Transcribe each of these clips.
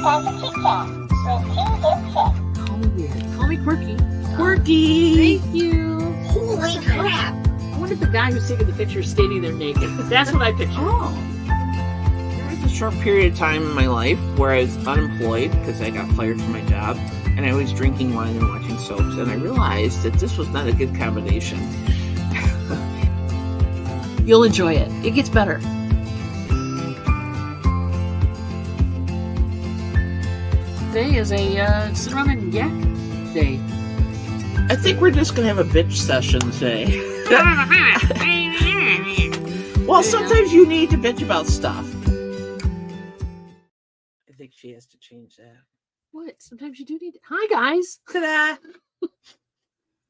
Call me weird. Call me quirky. Quirky. Thank you. Holy crap. I wonder if the guy who's taking the picture is standing there naked. That's what I picture. Oh. There was a short period of time in my life where I was unemployed because I got fired from my job, and I was drinking wine and watching soaps, and I realized that this was not a good combination. You'll enjoy it. It gets better. Today is a sit around and yak day. I think we're just going to have a bitch session today. Well, sometimes you need to bitch about stuff. I think she has to change that. What? Sometimes you do need to... Hi, guys. Ta-da!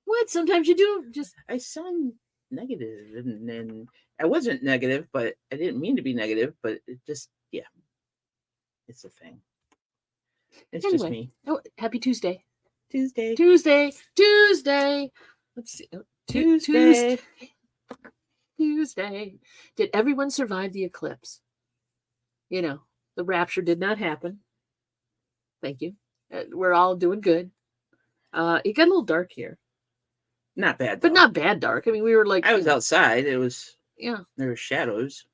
What? Sometimes you do just... I sound negative, and I wasn't negative, but I didn't mean to be negative, but it just, yeah. It's a thing. It's anyway. Just me. Oh, happy Tuesday. Tuesday. Let's see. Oh, Tuesday. Tuesday. Did everyone survive the eclipse? You know, the rapture did not happen. Thank you. We're all doing good. It got a little dark here. Not bad, though. But not bad dark. I mean, we were like... I was outside. It was... Yeah. There were shadows.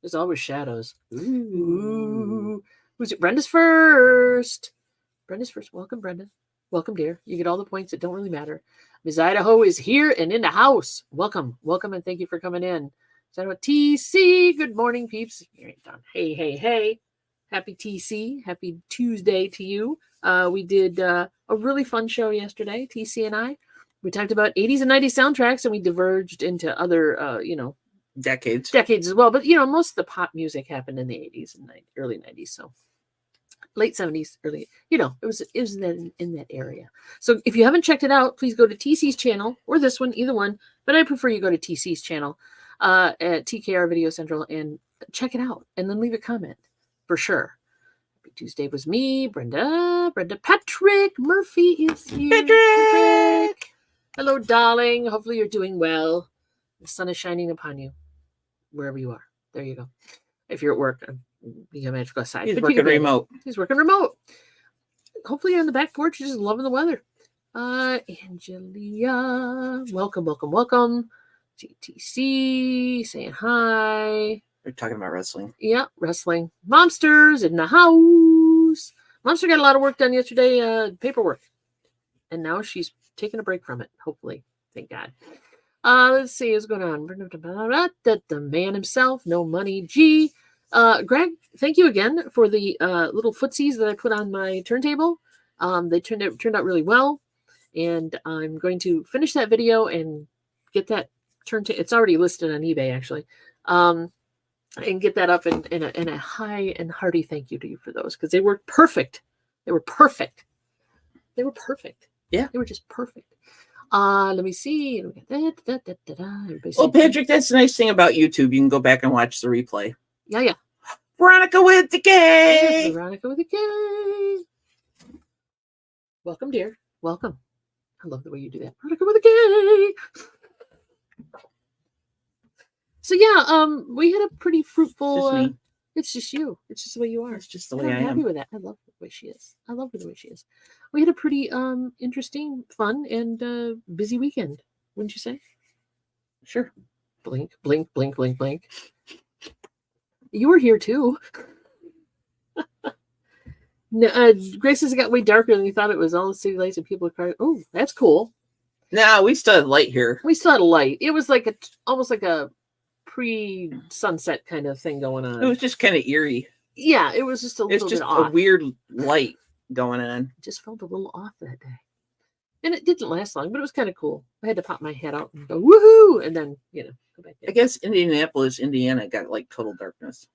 There's always shadows. Ooh. Who's it? Brenda's first. Welcome, Brenda. Welcome, dear. You get all the points that don't really matter. Ms. Idaho is here and in the house. Welcome, and thank you for coming in. Is that what TC? Good morning, peeps. Hey. Happy TC. Happy Tuesday to you. We did a really fun show yesterday, TC and I. We talked about 80s and 90s soundtracks, and we diverged into other, Decades as well. But, most of the pop music happened in the 80s and early 90s. So late 70s, early, it was in that area. So if you haven't checked it out, please go to TC's channel or this one, either one. But I prefer you go to TC's channel at TKR Video Central and check it out and then leave a comment for sure. Happy Tuesday was me, Brenda, Patrick Murphy is here. Patrick! Hello, darling. Hopefully you're doing well. The sun is shining upon you wherever you are. There you go. If you're at work, you have to go outside. He's working remote. Hopefully you're on the back porch. You're just loving the weather. Angelia, welcome. GTC, saying hi. We're talking about wrestling. Yeah, wrestling. Momsters in the house. Momster got a lot of work done yesterday, paperwork. And now she's taking a break from it, hopefully. Thank God. Let's see what's going on. The man himself, no money. G. Greg, thank you again for the little footsies that I put on my turntable. They turned out really well, and I'm going to finish that video and get that turntable. It's already listed on eBay actually, and get that up in a high and hearty thank you to you for those because they were perfect. They were perfect. Yeah, they were just perfect. Let me see. Well, Patrick, that's the nice thing about YouTube. You can go back and watch the replay. Yeah. Veronica with the K. Welcome, dear. Welcome. I love the way you do that. Veronica with a K. So yeah, we had a pretty fruitful. It's just you. It's just the way you are. It's just the way I am. I'm happy with that. I love the way she is. We had a pretty interesting, fun, and busy weekend. Wouldn't you say? Sure. Blink. You were here too. No, Grace says it got way darker than you thought it was. All the city lights and people are crying. Oh, that's cool. No, we still had light here. We still had a light. It was like almost like a pre-sunset kind of thing going on. It was just kind of eerie. Yeah, it was just a little bit off. A weird light going on. It just felt a little off that day. And it didn't last long, but it was kind of cool. I had to pop my head out and go, woohoo! And then, go back in. I guess Indianapolis, Indiana got like total darkness.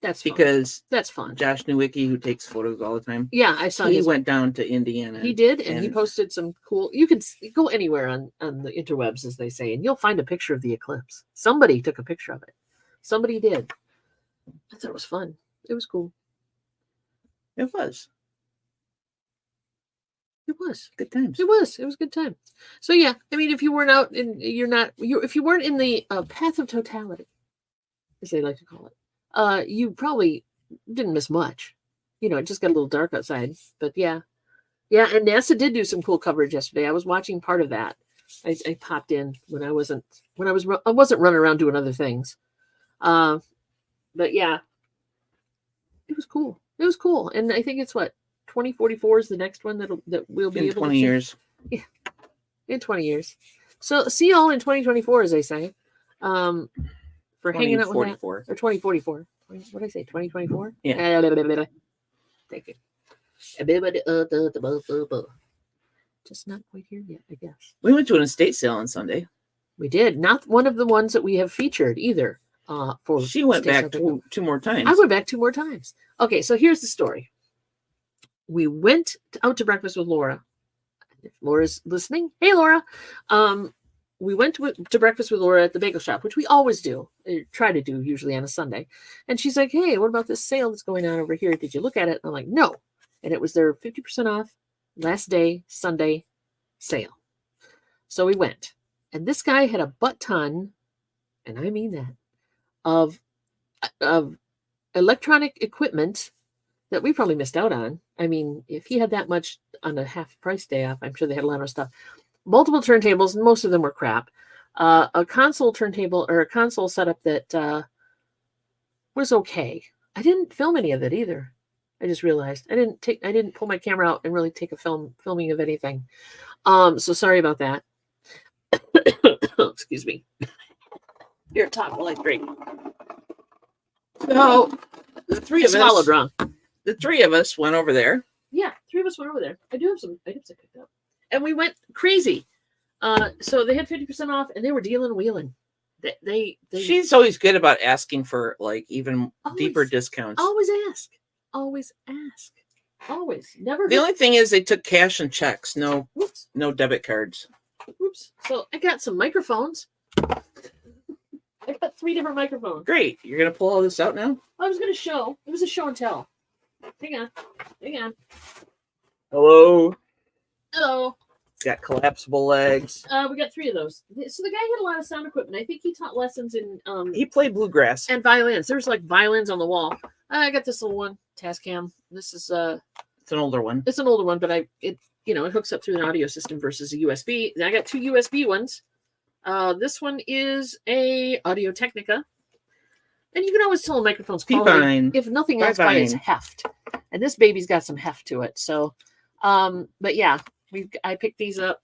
That's fun. Because that's fun. Josh Nowicki, who takes photos all the time. Yeah, I saw he went down to Indiana. He did, and he posted some cool. You can go anywhere on the interwebs, as they say, and you'll find a picture of the eclipse. Somebody took a picture of it. Somebody did. I thought it was fun. It was cool. It was. It was good times. It was a good time. So yeah, I mean, if you weren't out and if you weren't in the path of totality, as they like to call it, you probably didn't miss much. It just got a little dark outside. But yeah. Yeah, and NASA did do some cool coverage yesterday. I was watching part of that. I popped in when I wasn't running around doing other things. But yeah, it was cool. It was cool, and I think it's 2044 is the next one that we'll be In able 20 to years. Yeah, in 20 years. So see y'all in 2024, as they say. For hanging out with that, 2044. or 2044. What did I say? 2024. Yeah. Thank you. Just not quite here yet, I guess. We went to an estate sale on Sunday. We did. Not one of the ones that we have featured either. She went back two more times. I went back 2 more times. Okay, so here's the story. We went out to breakfast with Laura. If Laura's listening, hey Laura. We went to breakfast with Laura at the bagel shop, which we always do, try to do usually on a Sunday. And she's like, hey, what about this sale that's going on over here? Did you look at it? And I'm like, no. And it was their 50% off last day, Sunday sale. So we went. And this guy had a butt ton, and I mean that, of electronic equipment that we probably missed out on. I mean, if he had that much on a half price day off, I'm sure they had a lot of stuff. Multiple turntables, and most of them were crap. A console turntable or a console setup that was okay. I didn't film any of it either. I just realized I didn't pull my camera out and really take a filming of anything. So sorry about that. Excuse me. Here, talk while I drink. So the three of swallowed wrong. The 3 of us went over there. Yeah, 3 of us went over there. I do have some items I picked up. And we went crazy. So they had 50% off, and they were dealing and wheeling. They She's always good about asking for even deeper discounts. Always ask. Always ask. Always. Never. The only thing is they took cash and checks, no debit cards. Oops. So I got some microphones. I got 3 different microphones. Great. You're gonna pull all this out now? I was gonna show. It was a show and tell. Hang on. Hello. Hello. It's got collapsible legs. We got 3 of those. So the guy had a lot of sound equipment. I think he taught lessons in He played bluegrass and violins. There's violins on the wall. I got this little one, Tascam. This is it's an older one. It's an older one, but it hooks up through an audio system versus a USB. I got 2 USB ones. This one is a Audio Technica. And you can always tell a microphone's quality, if nothing else, by its heft. And this baby's got some heft to it. So, but yeah, I picked these up,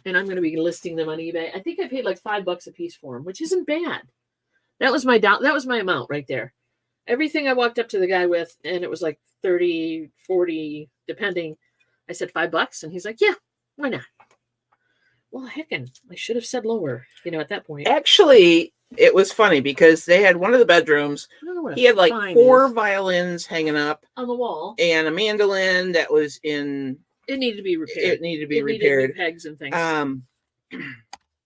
and I'm going to be listing them on eBay. I think I paid like $5 a piece for them, which isn't bad. That was my amount right there. Everything I walked up to the guy with, and it was like 30, 40, depending. I said $5, and he's like, yeah, why not? Well, heckin', I should have said lower, at that point. Actually, it was funny because they had one of the bedrooms. He had like 4 violins hanging up on the wall and a mandolin that was in. It needed to be repaired. It needed to be repaired. Pegs and things. And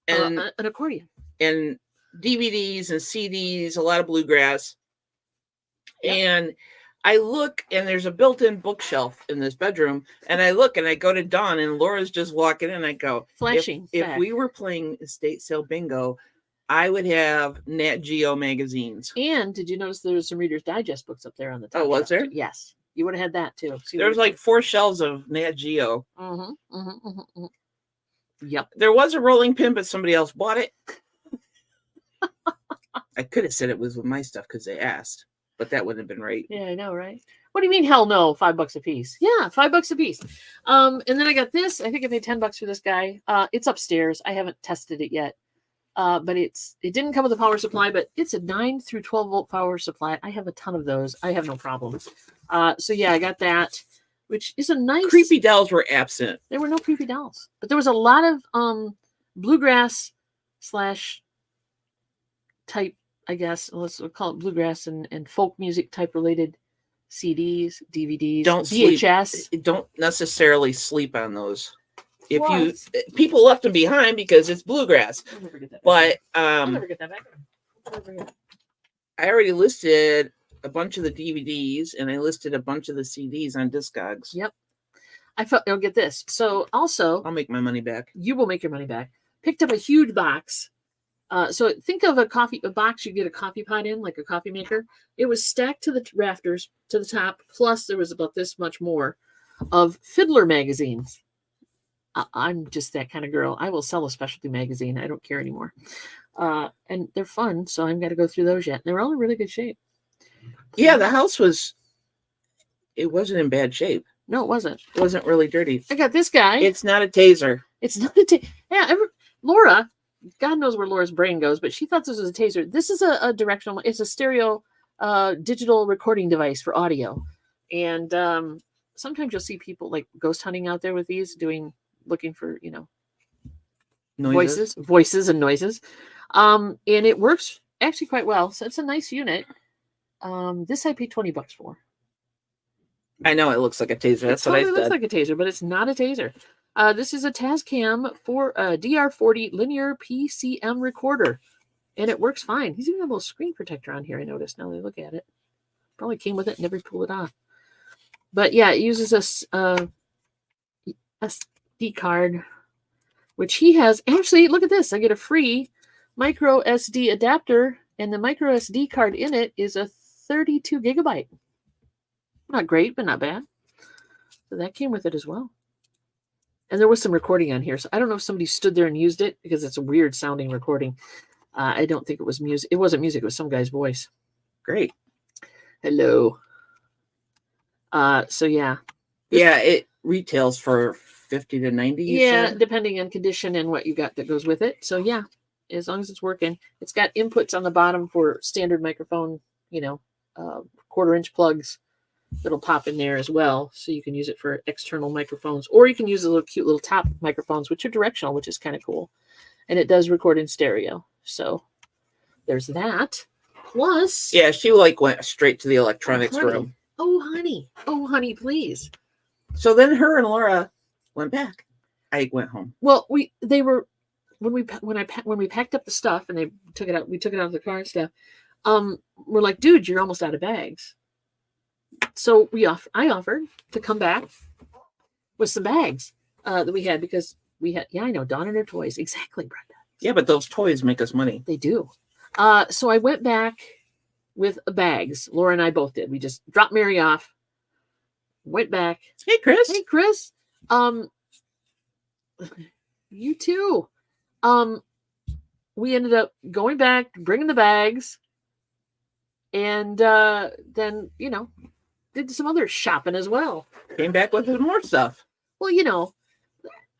an accordion. And DVDs and CDs, a lot of bluegrass. Yep. And I look, and there's a built-in bookshelf in this bedroom. And I look, and I go to Dawn, and Laura's just walking in. And I go, flashing. If we were playing estate sale bingo, I would have Nat Geo magazines. And did you notice there was some Reader's Digest books up there on the top? Oh, was there? Yes. You would have had that too. There was like 4 shelves of Nat Geo. Yep. There was a rolling pin, but somebody else bought it. I could have said it was with my stuff because they asked, but that wouldn't have been right. Yeah, I know, right? What do you mean, hell no? $5 a piece. Yeah, $5 a piece. And then I got this. I think I paid $10 for this guy. It's upstairs. I haven't tested it yet. But it didn't come with a power supply, but it's a 9 through 12 volt power supply. I have a ton of those. I have no problem. So yeah, I got that, which is a nice. Creepy dolls were absent. There were no creepy dolls, but there was a lot of bluegrass / type, I guess. Let's call it bluegrass and folk music type related CDs, DVDs, VHS. Don't necessarily sleep on those. People left them behind because it's bluegrass. But I'll never get that back. I already listed a bunch of the DVDs and I listed a bunch of the CDs on Discogs. Yep. I'll get this. So also, I'll make my money back. You will make your money back. Picked up a huge box So think of a box you get a coffee pot in, like a coffee maker. It was stacked to the rafters, to the top, plus there was about this much more of Fiddler magazines. I'm just that kind of girl. I will sell a specialty magazine. I don't care anymore. And they're fun, so I've got to go through those yet. They're all in really good shape. Yeah, the house it wasn't in bad shape. No, it wasn't. It wasn't really dirty. I got this guy. It's not a taser. It's not a taser. Yeah, Laura, God knows where Laura's brain goes, but she thought this was a taser. This is a directional, it's a stereo digital recording device for audio. And sometimes you'll see people like ghost hunting out there with these, looking for, voices and noises. And it works actually quite well. So it's a nice unit. This I paid $20 for. I know it looks like a taser. That's what I said. It looks like a taser, but it's not a taser. This is a Tascam for DR40 linear PCM recorder, and it works fine. He's even got a little screen protector on here. I noticed now that I look at it. Probably came with it and never pulled it off. But yeah, it uses a SD card, which he has. Actually, look at this. I get a free micro SD adapter, and the micro SD card in it is a 32 gigabyte. Not great, but not bad. So that came with it as well. And there was some recording on here. So I don't know if somebody stood there and used it because it's a weird sounding recording. I don't think it was music. It wasn't music. It was some guy's voice. Great. Hello. So yeah. Yeah, it retails for 50 to 90. Yeah, depending on condition and what you got that goes with it. So yeah, as long as it's working. It's got inputs on the bottom for standard microphone, 1/4-inch plugs that'll pop in there as well. So you can use it for external microphones, or you can use the cute little top microphones, which are directional, which is kind of cool. And it does record in stereo. So there's that. Plus. Yeah, she went straight to the electronics room. Oh, honey, please. So then her and Laura went back. I went home. Well, when we packed up the stuff and we took it out of the car and stuff. We're like, dude, you're almost out of bags. So I offered to come back with some bags that we had because we had, I know, Dawn and her toys. Exactly, Brenda. Yeah, but those toys make us money. They do. So I went back with bags. Laura and I both did. We just dropped Mary off, went back. Hey, Chris. Hey, Chris. You too. We ended up going back, bringing the bags, and then, did some other shopping as well. Came back with more stuff. Well,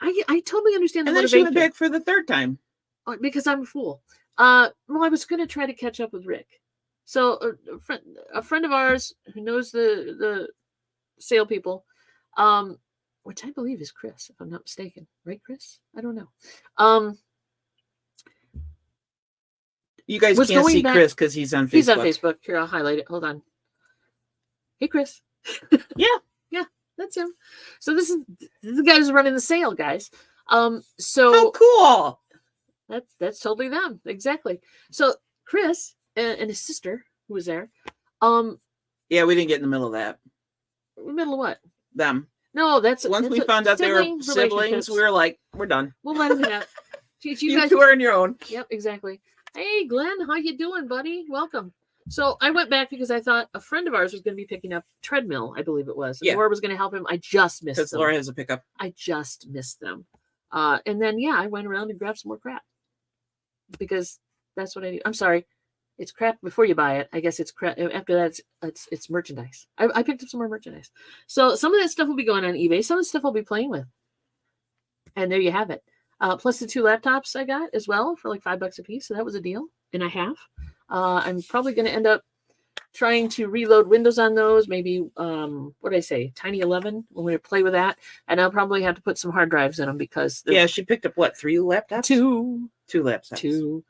I totally understand the motivation. And then she went back for the third time. Because I'm a fool. Well, I was going to try to catch up with Rick. So a friend of ours who knows the sale people, which I believe is Chris, if I'm not mistaken. Right, Chris? I don't know. You guys can't see Chris because he's on Facebook. He's on Facebook. Here, I'll highlight it. Hold on. Hey, Chris. Yeah, that's him. So this is the guy who's running the sale, guys. So how cool. That's totally them. Exactly. So Chris and his sister who was there. Yeah, we didn't get in the middle of that. In the middle of what? Them. No, once we found out they were siblings, we were like, we're done. We'll let them have. You guys two are on your own. Yep, exactly. Hey, Glenn, how you doing, buddy? Welcome. So I went back because I thought a friend of ours was going to be picking up treadmill, I believe it was. And Laura was going to help him. I just missed them. Because Laura has a pickup. I just missed them. And then, I went around and grabbed some more crap. Because that's what I do. I'm sorry. It's crap before you buy it. I guess it's crap. After that, it's merchandise. I picked up some more merchandise. So some of that stuff will be going on eBay. Some of the stuff I'll be playing with. And there you have it. Plus the 2 laptops I got as well for like $5 a piece. So that was a deal. And I have. I'm probably going to end up trying to reload Windows on those. Maybe, what did I say? Tiny 11. We're going to play with that. And I'll probably have to put some hard drives in them because. Yeah, she picked up what? 3 laptops? 2. 2 laptops. 2.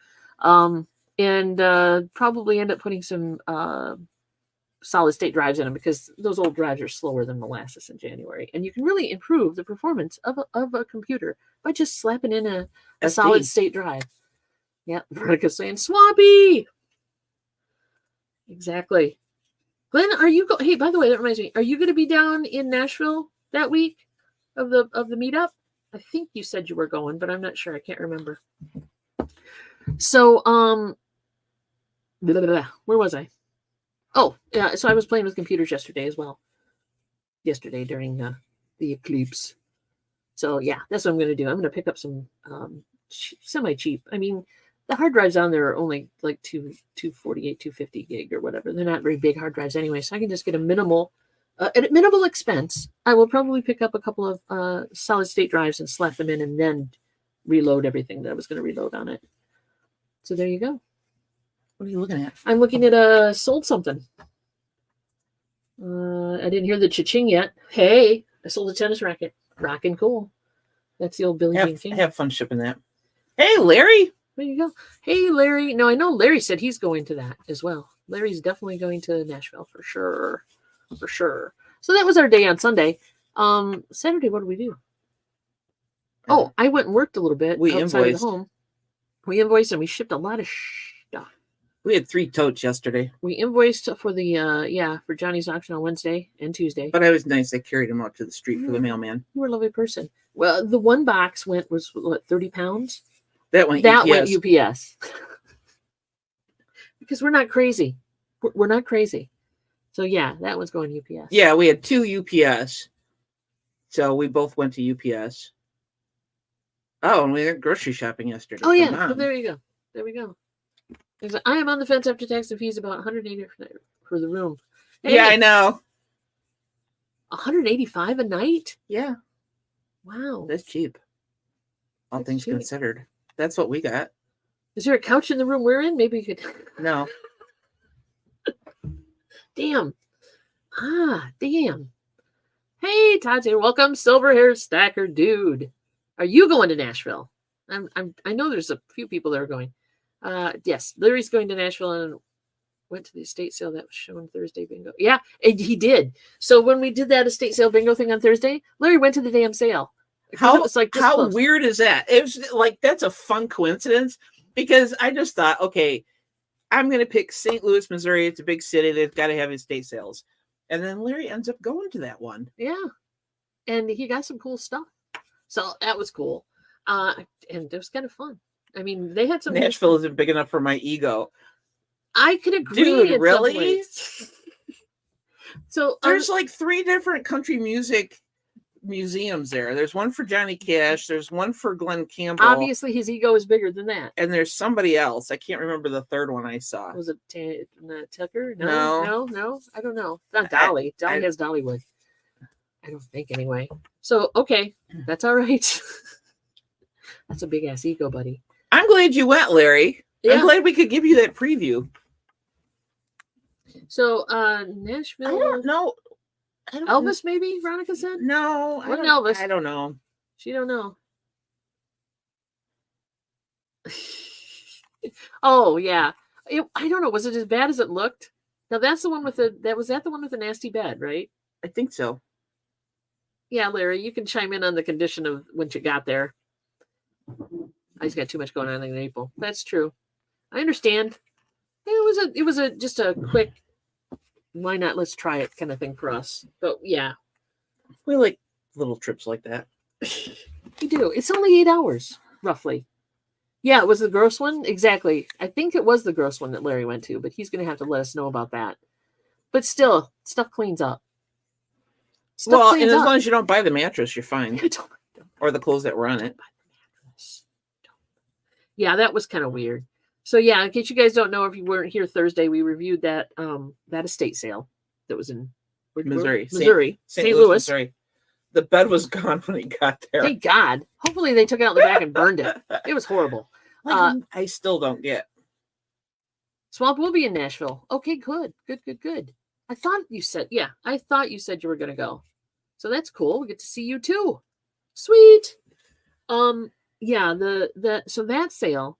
And probably end up putting some solid state drives in them because those old drives are slower than molasses in January. And you can really improve the performance of a computer by just slapping in a solid state drive. Yeah, Veronica's saying Swampy. Exactly. Glenn, are you hey, by the way, that reminds me, are you going to be down in Nashville that week of the meetup? I think you said you were going, but I'm not sure. I can't remember. So, blah, blah, blah. Where was I? Oh, yeah. So I was playing with computers yesterday as well. Yesterday during the eclipse. So yeah, that's what I'm going to do. I'm going to pick up some semi cheap. I mean, the hard drives on there are only like 248, 250 gig or whatever. They're not very big hard drives anyway, so I can just get a minimal, at minimal expense. I will probably pick up a couple of solid state drives and slap them in, and then reload everything that I was going to reload on it. So there you go. What are you looking at? I'm looking at sold something. I didn't hear the cha-ching yet. Hey, I sold a tennis racket. Rockin' cool. That's the old Billie Jean King. Have fun shipping that. Hey, Larry. There you go. Hey, Larry. No, I know Larry said he's going to that as well. Larry's definitely going to Nashville for sure. For sure. So that was our day on Sunday. Saturday, what did we do? Oh, I went and worked a little bit We outside invoiced. of the home. We invoiced and we shipped a lot of stuff. We had 3 totes yesterday. We invoiced for the for Johnny's auction on Wednesday and Tuesday. But I was nice. I carried them out to the street for the mailman. You were a lovely person. Well, the one box was what, 30 pounds? That went That UPS. went UPS. Because we're not crazy. We're not crazy. So yeah, that one's going UPS. Yeah, we had 2 UPS. So we both went to UPS. Oh, and we went grocery shopping yesterday. Oh yeah, Mom. so there you go. There we go. I am on the fence after tax and fees about $180 for the room. Hey, Yeah, I know. $185 a night? Yeah, Wow. that's cheap. All That's things cheap. considered. That's what we got. Is there a couch in the room we're in? Maybe you could. No. Damn. Damn. Hey, Todd's here. Welcome, silver hair stacker dude. Are you going to Nashville? I know there's a few people that are going. Yes, Larry's going to Nashville and went to the estate sale that was shown Thursday bingo. Yeah, and he did. So when we did that estate sale bingo thing on Thursday, Larry went to the damn sale. How It's like this how close. weird is that? It was like that's a fun coincidence because I just thought, okay, I'm going to pick St. Louis, Missouri. It's a big city. They've got to have estate sales. And then Larry ends up going to that one. Yeah. And he got some cool stuff. So that was cool. And it was kind of fun. I mean, they had some. Nashville isn't big enough for my ego. I could agree. Dude, in some really? ways. So There's like 3 different country music museums there. There's one for Johnny Cash. There's one for Glenn Campbell. obviously his ego is bigger than that. And there's somebody else. I can't remember the third one I saw. Was it Tucker? No. No. I don't know. Not Dolly. Dolly has Dollywood. I don't think anyway. So okay, that's all right. That's a big ass ego, buddy. I'm glad you went, Larry. Yeah. I'm glad we could give you that preview. So Nashville. I don't know. Elvis, maybe Veronica said. No, Wasn't Elvis. I don't know. She don't know. Oh yeah. I don't know. Was it as bad as it looked? Now that's the one with the one with the nasty bed, right? I think so. Yeah, Larry, you can chime in on the condition of when you got there. I just got too much going on in April. That's true. I understand. It was just a quick, why not? Let's try it kind of thing for us. But yeah, We like little trips like that. we do. It's only 8 hours, roughly. Yeah, it was the gross one. Exactly. I think it was the gross one that Larry went to, but he's going to have to let us know about that. But still, stuff cleans up. Well, and as long as you don't buy the mattress, you're fine. Don't- Or the clothes that were on it. Yeah, that was kind of weird. So yeah, in case you guys don't know, if you weren't here Thursday, we reviewed that estate sale that was in Missouri. St. Louis. Missouri. The bed was gone when he got there. Thank God. Hopefully they took it out in the back and burned it. It was horrible. I still don't get. Swamp will be in Nashville. Okay, good. I thought you said you were going to go. So that's cool. We get to see you too. Sweet. Yeah, so that sale,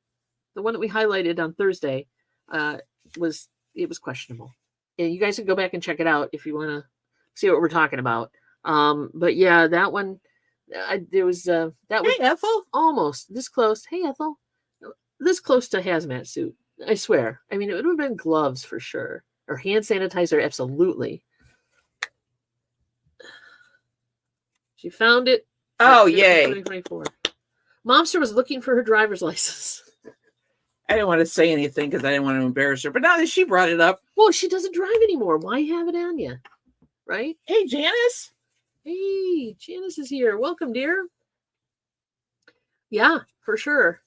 the one that we highlighted on Thursday, was questionable. And you guys can go back and check it out if you want to see what we're talking about. But yeah, that one, there was that was Hey, Ethel. almost this close. Hey, Ethel, this close to hazmat suit. I swear. I mean, it would have been gloves for sure, or hand sanitizer, absolutely. She found it. Oh, yay. 2024. Momster was looking for her driver's license. I didn't want to say anything because I didn't want to embarrass her. But now that she brought it up, Well, she doesn't drive anymore. Why have it on you? Right? hey, Janice. Hey, Janice is here. Welcome, dear. Yeah, for sure.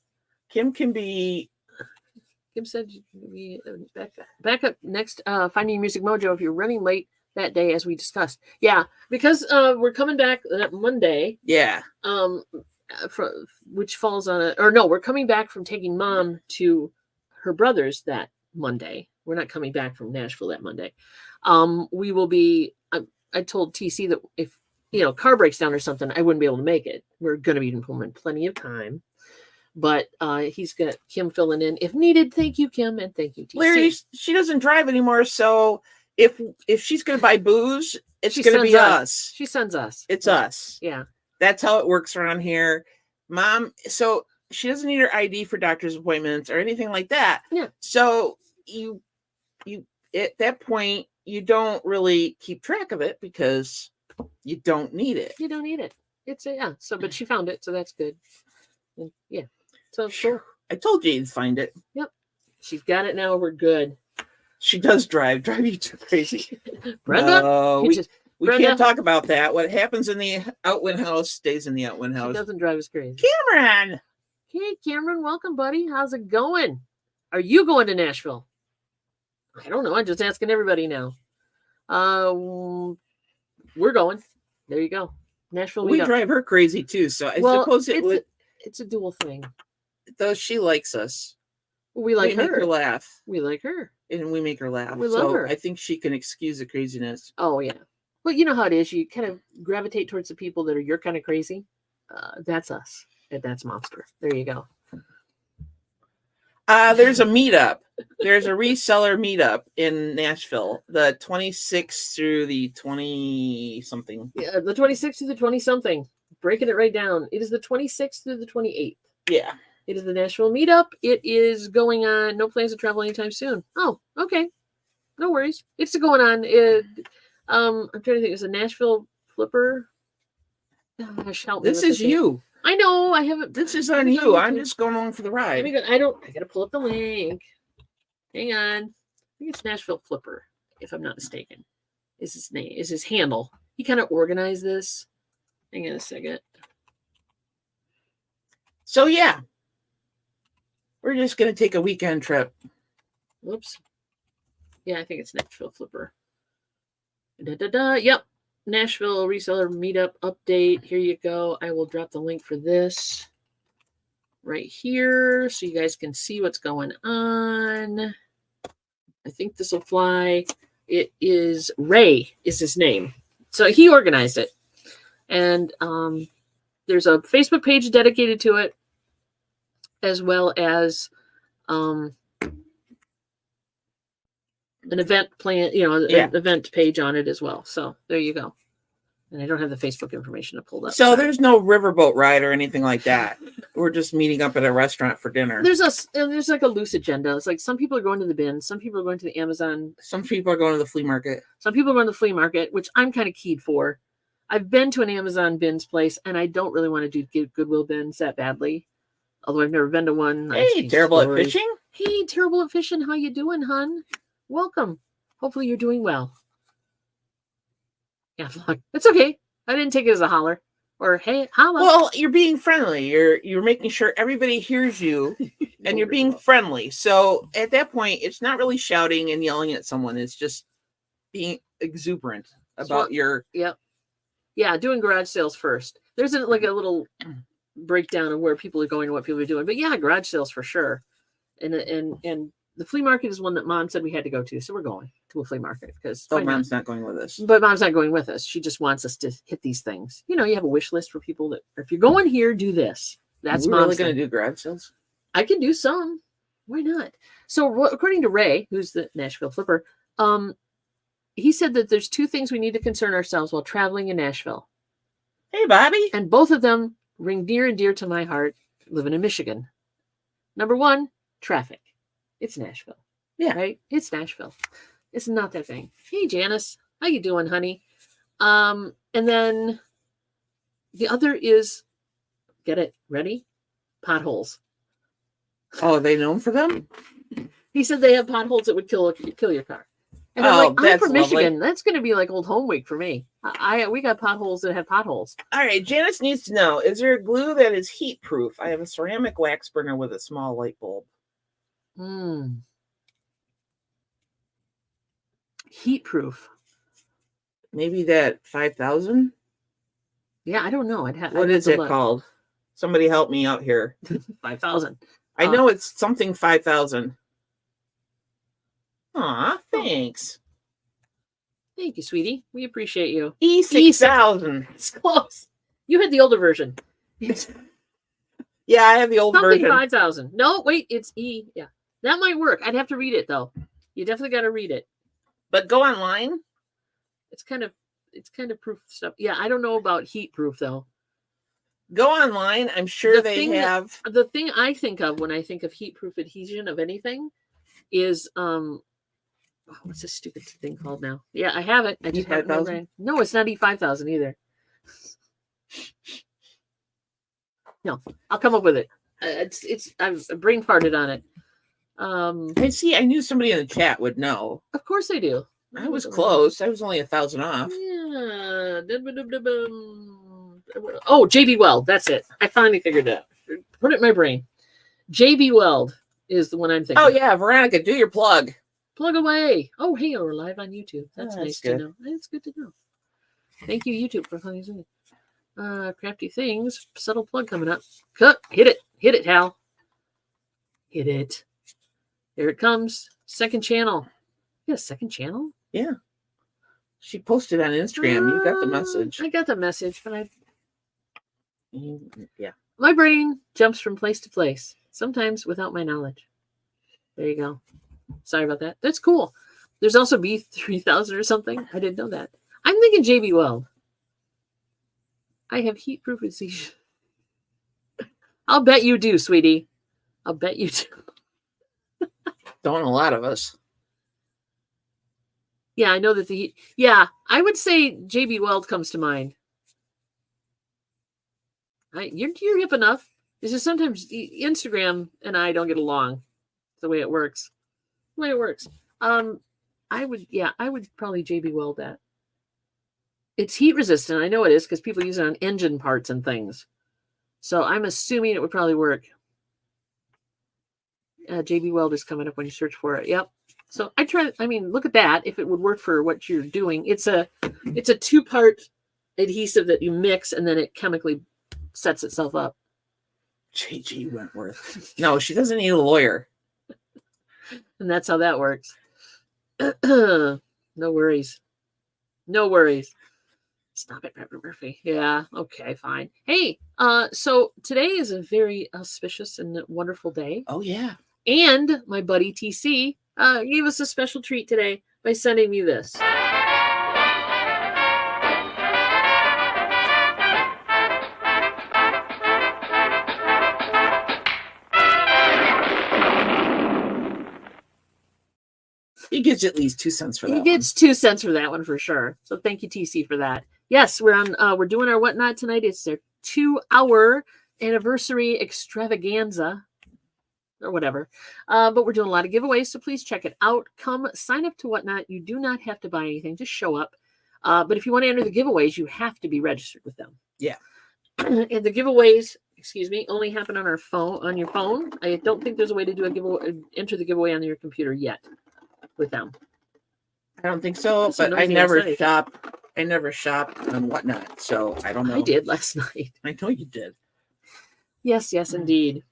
Kim can be. Kim said we back up next. Finding Music Mojo if you're running late that day, as we discussed. Yeah, because we're coming back that Monday. Yeah. Which falls on a, or no, we're coming back from taking Mom to her brother's that Monday. We're not coming back from Nashville that Monday. We will be. I told TC that if car breaks down or something, I wouldn't be able to make it. We're going to be in plenty of time. But he's got Kim filling in if needed. Thank you, Kim, and thank you, TC. Larry, she doesn't drive anymore, so if she's going to buy booze, it's going to be us. She sends us. It's us. Yeah, that's how it works around here. Mom, so she doesn't need her ID for doctor's appointments or anything like that. Yeah. So you at that point you don't really keep track of it because you don't need it. You don't need it. It's So, but she found it, so that's good. And, yeah. So sure. I told Jade to find it. Yep. She's got it now. We're good. She does drive you too crazy. Brenda, no, we can't talk about that. What happens in the Outwind house stays in the Outwind house. She doesn't drive us crazy. Cameron. Hey, Cameron, welcome, buddy. How's it going? Are you going to Nashville? I don't know. I'm just asking everybody now. We're going. There you go. Nashville. We drive her crazy too. So I suppose it's a dual thing. Though she likes us. We like her. Make her laugh. We like her. And we make her laugh. We love her. I think she can excuse the craziness. Oh, yeah. Well, you know how it is. You kind of gravitate towards the people that are you're kind of crazy. That's us. And that's Monster. There you go. There's a meetup. There's a reseller meetup in Nashville, the 26th through the 20-something. Yeah, the 26th through the 20-something. Breaking it right down. It is the 26th through the 28th. Yeah. It is the Nashville meetup. It is going on. No plans to travel anytime soon. Oh, okay. No worries. It's going on. I'm trying to think. It's a Nashville flipper. Gosh, help me. This is you. I know. I haven't. This is on you. I'm just going along for the ride. I gotta pull up the link. Hang on. I think it's Nashville Flipper, if I'm not mistaken. Is his name? Is his handle? He kind of organized this. Hang on a second. So yeah. We're just gonna take a weekend trip. Whoops. Yeah, I think it's Nashville Flipper. Yep. Nashville reseller meetup update. Here you go. I will drop the link for this right here so you guys can see what's going on. I think this will fly. It is Ray is his name. So he organized it. And there's a Facebook page dedicated to it, as well as an event plan, an event page on it as well. So there you go. And I don't have the Facebook information to pull up. So there's no riverboat ride or anything like that. We're just meeting up at a restaurant for dinner. There's like a loose agenda. It's like some people are going to the bin, some people are going to the Amazon, some people are going to the flea market. Some people are going to the flea market, which I'm kind of keyed for. I've been to an Amazon bins place, and I don't really want to do Goodwill bins that badly. Although I've never been to one. Hey, terrible at fishing? Hey, terrible at fishing. How you doing, hun? Welcome. Hopefully you're doing well. Yeah, it's okay. I didn't take it as a holler or hey, holla. Well, you're being friendly. You're making sure everybody hears you, and you're being friendly. So at that point, it's not really shouting and yelling at someone. It's just being exuberant about your. Yep. Yeah, doing garage sales first. There's a little breakdown of where people are going and what people are doing, but yeah, garage sales for sure. And the flea market is one that Mom said we had to go to, so we're going to a flea market because Mom's not going with us. But Mom's not going with us. She just wants us to hit these things. You have a wish list for people that if you're going here, do this. That's Mom's really going to do garage sales. I can do some. Why not? So according to Ray, who's the Nashville flipper, he said that there's two things we need to concern ourselves while traveling in Nashville. Hey, Bobby. And both of them ring near and dear to my heart living in Michigan. Number one, traffic. It's Nashville. Yeah. Right? It's Nashville. It's not that thing. Hey, Janice. How you doing, honey? And then the other is, get it, ready? Potholes. Oh, are they known for them? He said they have potholes that would kill your car. And I'm Oh, like, I'm that's from lovely. Michigan. That's going to be like old home week for me. We got potholes that have potholes. All right, Janice needs to know, is there a glue that is heat proof? I have a ceramic wax burner with a small light bulb. Heat proof. Maybe that 5,000? Yeah, I don't know. What is it called? Somebody help me out here. 5,000. I know it's something 5,000. Aw, thanks. Thank you, sweetie. We appreciate you. E6000. It's close. You had the older version. Yeah, I have the old version. 5,000. No, wait, it's E. Yeah, that might work. I'd have to read it though. You definitely got to read it. But go online. It's kind of proof stuff. Yeah, I don't know about heat proof though. Go online. I'm sure they have. The thing I think of when I think of heat proof adhesion of anything is what's this stupid thing called now? Yeah, I have it. I just have it. No, it's not E5000 either. No, I'll come up with it. I've brain farted on it. I knew somebody in the chat would know. Of course I do. I was close. I was only 1,000 off. Yeah. Oh, JB Weld. That's it. I finally figured it out. Put it in my brain. JB Weld is the one I'm thinking. Oh yeah, Veronica, do your plug. Plug away. Oh, hey, we're live on YouTube. That's nice to know. It's good to know. Thank you, YouTube, for funny Zoom. Crafty things. Subtle plug coming up. Hit it. Hit it, Hal. Hit it. Here it comes. Second channel. You got a second channel? Yeah. She posted on Instagram. You got the message. I got the message, but yeah. My brain jumps from place to place, sometimes without my knowledge. There you go. Sorry about that. That's cool. There's also B3000 or something. I didn't know that. I'm thinking JB Weld. I have heat-proof adhesion. I'll bet you do, sweetie. I'll bet you do. Don't a lot of us. Yeah, I know that the heat. Yeah, I would say JB Weld comes to mind. You're hip enough. It's just sometimes Instagram and I don't get along. It's the way it works. I would probably JB Weld that. It's heat resistant. I know it is because people use it on engine parts and things. So I'm assuming it would probably work. JB Weld is coming up when you search for it. Yep. So look at that. If it would work for what you're doing, it's a 2-part adhesive that you mix and then it chemically sets itself up. JG Wentworth. No, she doesn't need a lawyer. And that's how that works. No worries. Stop it, Pepper Murphy. Yeah, okay, fine. Hey, so today is a very auspicious and wonderful day. Oh, yeah. And my buddy TC gave us a special treat today by sending me this. He gets at least 2 cents for that. He gets 2 cents for that one for sure. So thank you, TC, for that. Yes, we're doing our whatnot tonight. It's their 2-hour anniversary extravaganza or whatever. But we're doing a lot of giveaways, so please check it out. Come sign up to whatnot. You do not have to buy anything. Just show up. But if you want to enter the giveaways, you have to be registered with them. Yeah. And the giveaways, only happen on your phone. I don't think there's a way to do a giveaway, enter the giveaway on your computer yet with them. I don't think so, but I never shop. I never shop on whatnot, so I don't know. I did last night. I know you did. Yes, indeed.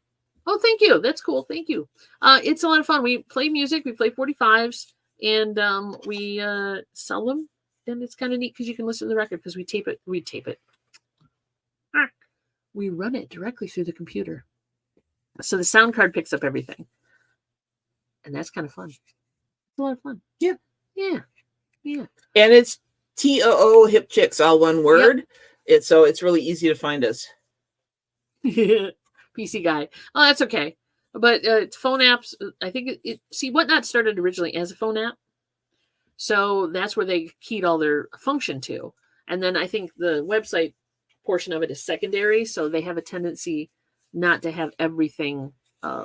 Oh, thank you. That's cool. Thank you. It's a lot of fun. We play music. We play 45s, and we sell them. And it's kind of neat because you can listen to the record because we tape it. We run it directly through the computer. So the sound card picks up everything. And that's kind of fun. It's a lot of fun. Yeah. And it's TOO Hip Chicks, all one word. Yep. It's really easy to find us. PC guy. Oh, that's okay. But it's phone apps. I think Whatnot started originally as a phone app. So that's where they keyed all their function to. And then I think the website portion of it is secondary. So they have a tendency not to have everything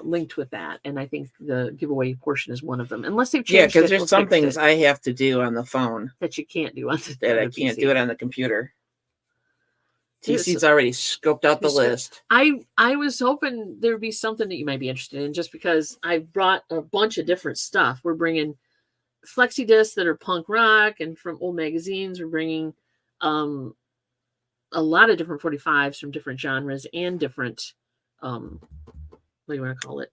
linked with that, and I think the giveaway portion is one of them. Unless they've Yeah, changed because it there's or some fixed things it I have to do on the phone that you can't do on the, that on I the can't PC. do it on the computer. Here's- TC's already scoped out the here's- list. I was hoping there would be something that you might be interested in, just because I brought a bunch of different stuff. We're bringing flexi discs that are punk rock, and from old magazines, we're bringing a lot of different 45s from different genres and different what do you want to call it,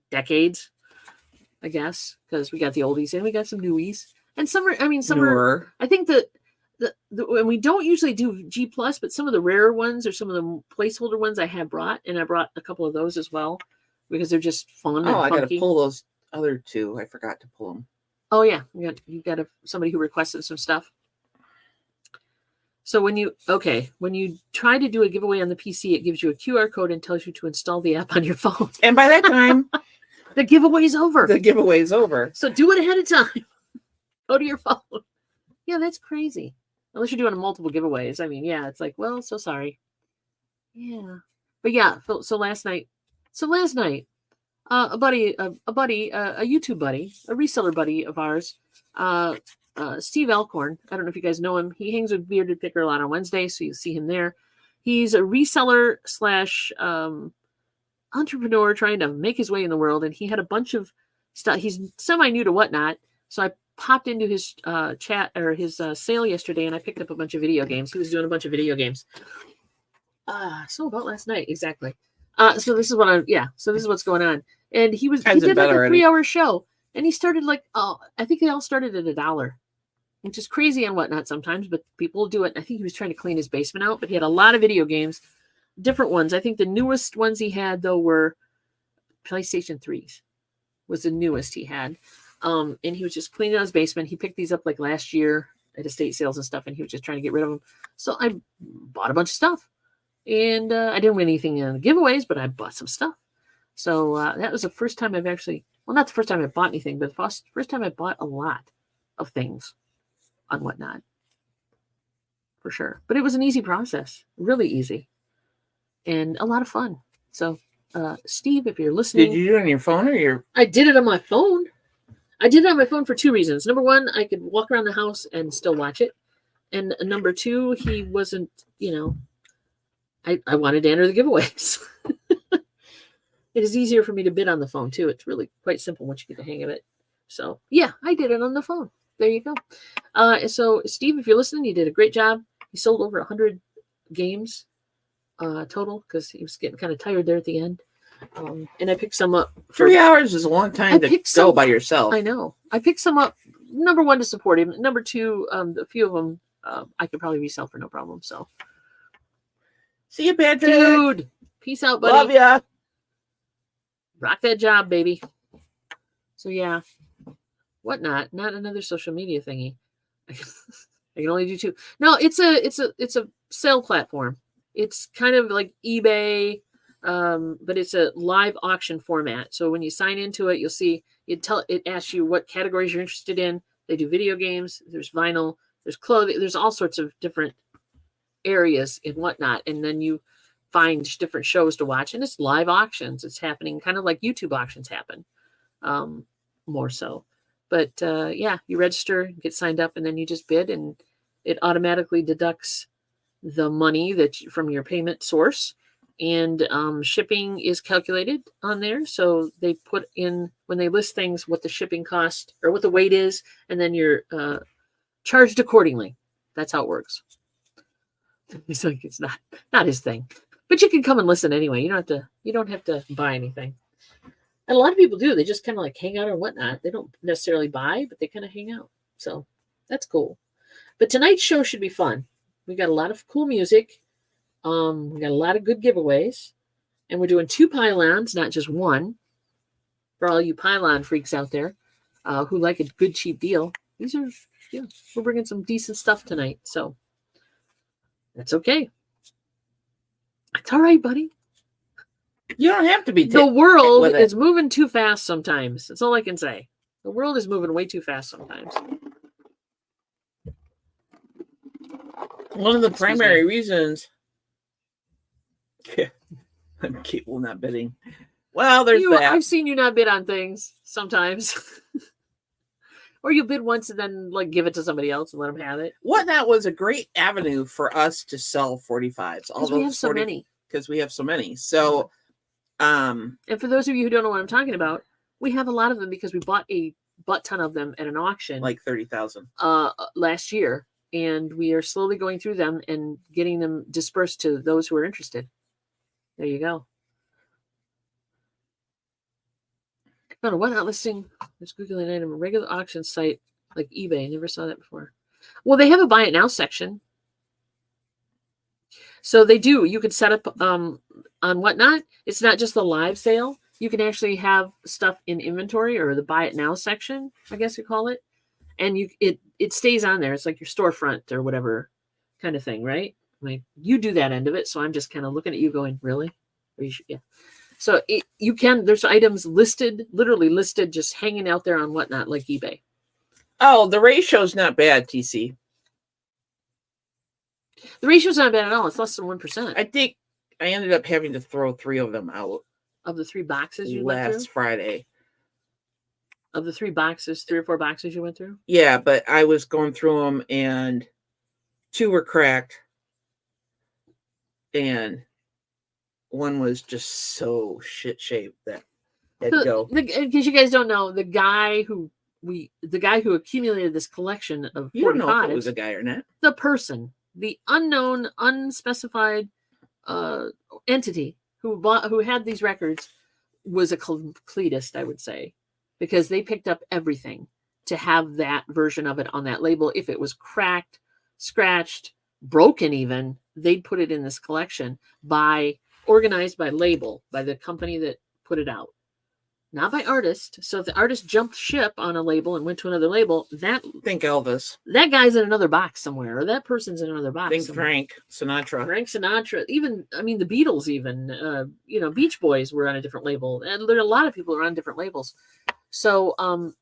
decades, I guess, because we got the oldies and we got some newies, and some are, I mean, some are, Newer. I think that and we don't usually do G plus, but some of the rarer ones or some of the placeholder ones I have brought, and I brought a couple of those as well because they're just fun and Oh, I got to funky. pull those other two. I forgot to pull them. Oh yeah, you got somebody who requested some stuff. So when you try to do a giveaway on the PC, it gives you a QR code and tells you to install the app on your phone. And by that time, The giveaway's over. the giveaway's over. So do it ahead of time. Go to your phone. Yeah, that's crazy. Unless you're doing multiple giveaways. I mean, yeah, it's like, well, so sorry. Yeah. But yeah, so last night, a YouTube buddy, a reseller buddy of ours, Steve Alcorn. I don't know if you guys know him. He hangs with Bearded Picker a lot on Wednesday, so you'll see him there. He's a reseller / entrepreneur trying to make his way in the world, and he had a bunch of stuff. He's semi new to Whatnot, so I popped into his chat or his sale yesterday, and I picked up a bunch of video games. He was doing a bunch of video games. So about last night, exactly. So this is what's going on. And he did like a 3-hour show, and he started I think they all started at $1, which is crazy on Whatnot sometimes, but people do it. I think he was trying to clean his basement out, but he had a lot of video games, different ones. I think the newest ones he had though were PlayStation 3s was the newest he had. And he was just cleaning out his basement. He picked these up like last year at estate sales and stuff, and he was just trying to get rid of them. So I bought a bunch of stuff, and I didn't win anything in the giveaways, but I bought some stuff. So that was the first time I've actually, well, not the first time I bought anything, but the first time I bought a lot of things on Whatnot, for sure. But it was an easy process, really easy, and a lot of fun. So, Steve, if you're listening, Did you do it on your phone or your? I did it on my phone. I did it on my phone for 2 reasons. Number one, I could walk around the house and still watch it, and number two, he wasn't, I wanted to enter the giveaways. It is easier for me to bid on the phone too. It's really quite simple once you get the hang of it. So yeah, I did it on the phone. There you go. So Steve, if you're listening, you did a great job. He sold over 100 games total because he was getting kind of tired there at the end. And I picked some up. 3 hours is a long time to go by yourself. I know. I picked some up. Number one, to support him. Number two, a few of them I could probably resell for no problem. So see you, Patrick. Dude, peace out, buddy. Love ya. Rock that job, baby. So yeah, Whatnot, not another social media thingy. I can only do 2. No, it's a sale platform. It's kind of like eBay, but it's a live auction format. So when you sign into it, you'll see it asks you what categories you're interested in. They do video games. There's vinyl. There's clothing. There's all sorts of different areas in Whatnot, and then you find different shows to watch, and it's live auctions. It's happening kind of like YouTube auctions happen, more so. But yeah, you register, get signed up, and then you just bid, and it automatically deducts the money from your payment source, and shipping is calculated on there. So they put in, when they list things, what the shipping cost or what the weight is, and then you're charged accordingly. That's how it works. He's like, it's not his thing. But you can come and listen anyway. You don't have to buy anything. And a lot of people do. They just kind of like hang out or Whatnot. They don't necessarily buy, but they kind of hang out. So that's cool. But tonight's show should be fun. We got a lot of cool music. We got a lot of good giveaways. And we're doing 2 pylons, not just 1. For all you pylon freaks out there who like a good cheap deal. We're bringing some decent stuff tonight. So that's okay. It's all right, buddy. You don't have to be. The world is moving too fast sometimes. That's all I can say. The world is moving way too fast sometimes. One of the primary reasons. Yeah, I'm capable not bidding. Well, there's that. I've seen you not bid on things sometimes. Or you bid once and then like give it to somebody else and let them have it. Whatnot was a great avenue for us to sell 45s. Because we have so many. Because we have so many. So, and for those of you who don't know what I'm talking about, we have a lot of them because we bought a butt ton of them at an auction. Like 30,000. Last year. And we are slowly going through them and getting them dispersed to those who are interested. There you go. No, what not listing? Let's Google an item. A regular auction site like eBay. Never saw that before. Well, they have a buy it now section. So they do. You could set up on Whatnot. It's not just the live sale. You can actually have stuff in inventory or the buy it now section, I guess you call it. And it stays on there. It's like your storefront or whatever kind of thing, right? Like you do that end of it. So I'm just kind of looking at you going, really? Yeah. So you can, there's items listed, literally listed, just hanging out there on Whatnot, like eBay. Oh, the ratio's not bad, TC. The ratio's not bad at all. It's less than 1%. I think I ended up having to throw 3 of them out. Of the 3 boxes you went through? Last Friday. Of the 3 boxes, 3 or 4 boxes you went through? Yeah, but I was going through them and 2 were cracked. And one was just so shit shaped that had to go. Because you guys don't know, the guy who accumulated this collection of 45s, you don't know if it was a guy or not. The person, the unknown, unspecified entity who had these records was a completist, I would say, because they picked up everything to have that version of it on that label. If it was cracked, scratched, broken even, they'd put it in this collection organized by label, by the company that put it out, not by artist. So if the artist jumped ship on a label and went to another label, think Elvis, that guy's in another box somewhere, or that person's in another box. Think somewhere. Frank Sinatra, even, I mean, the Beatles, even, Beach Boys were on a different label, and there are a lot of people who are on different labels. So,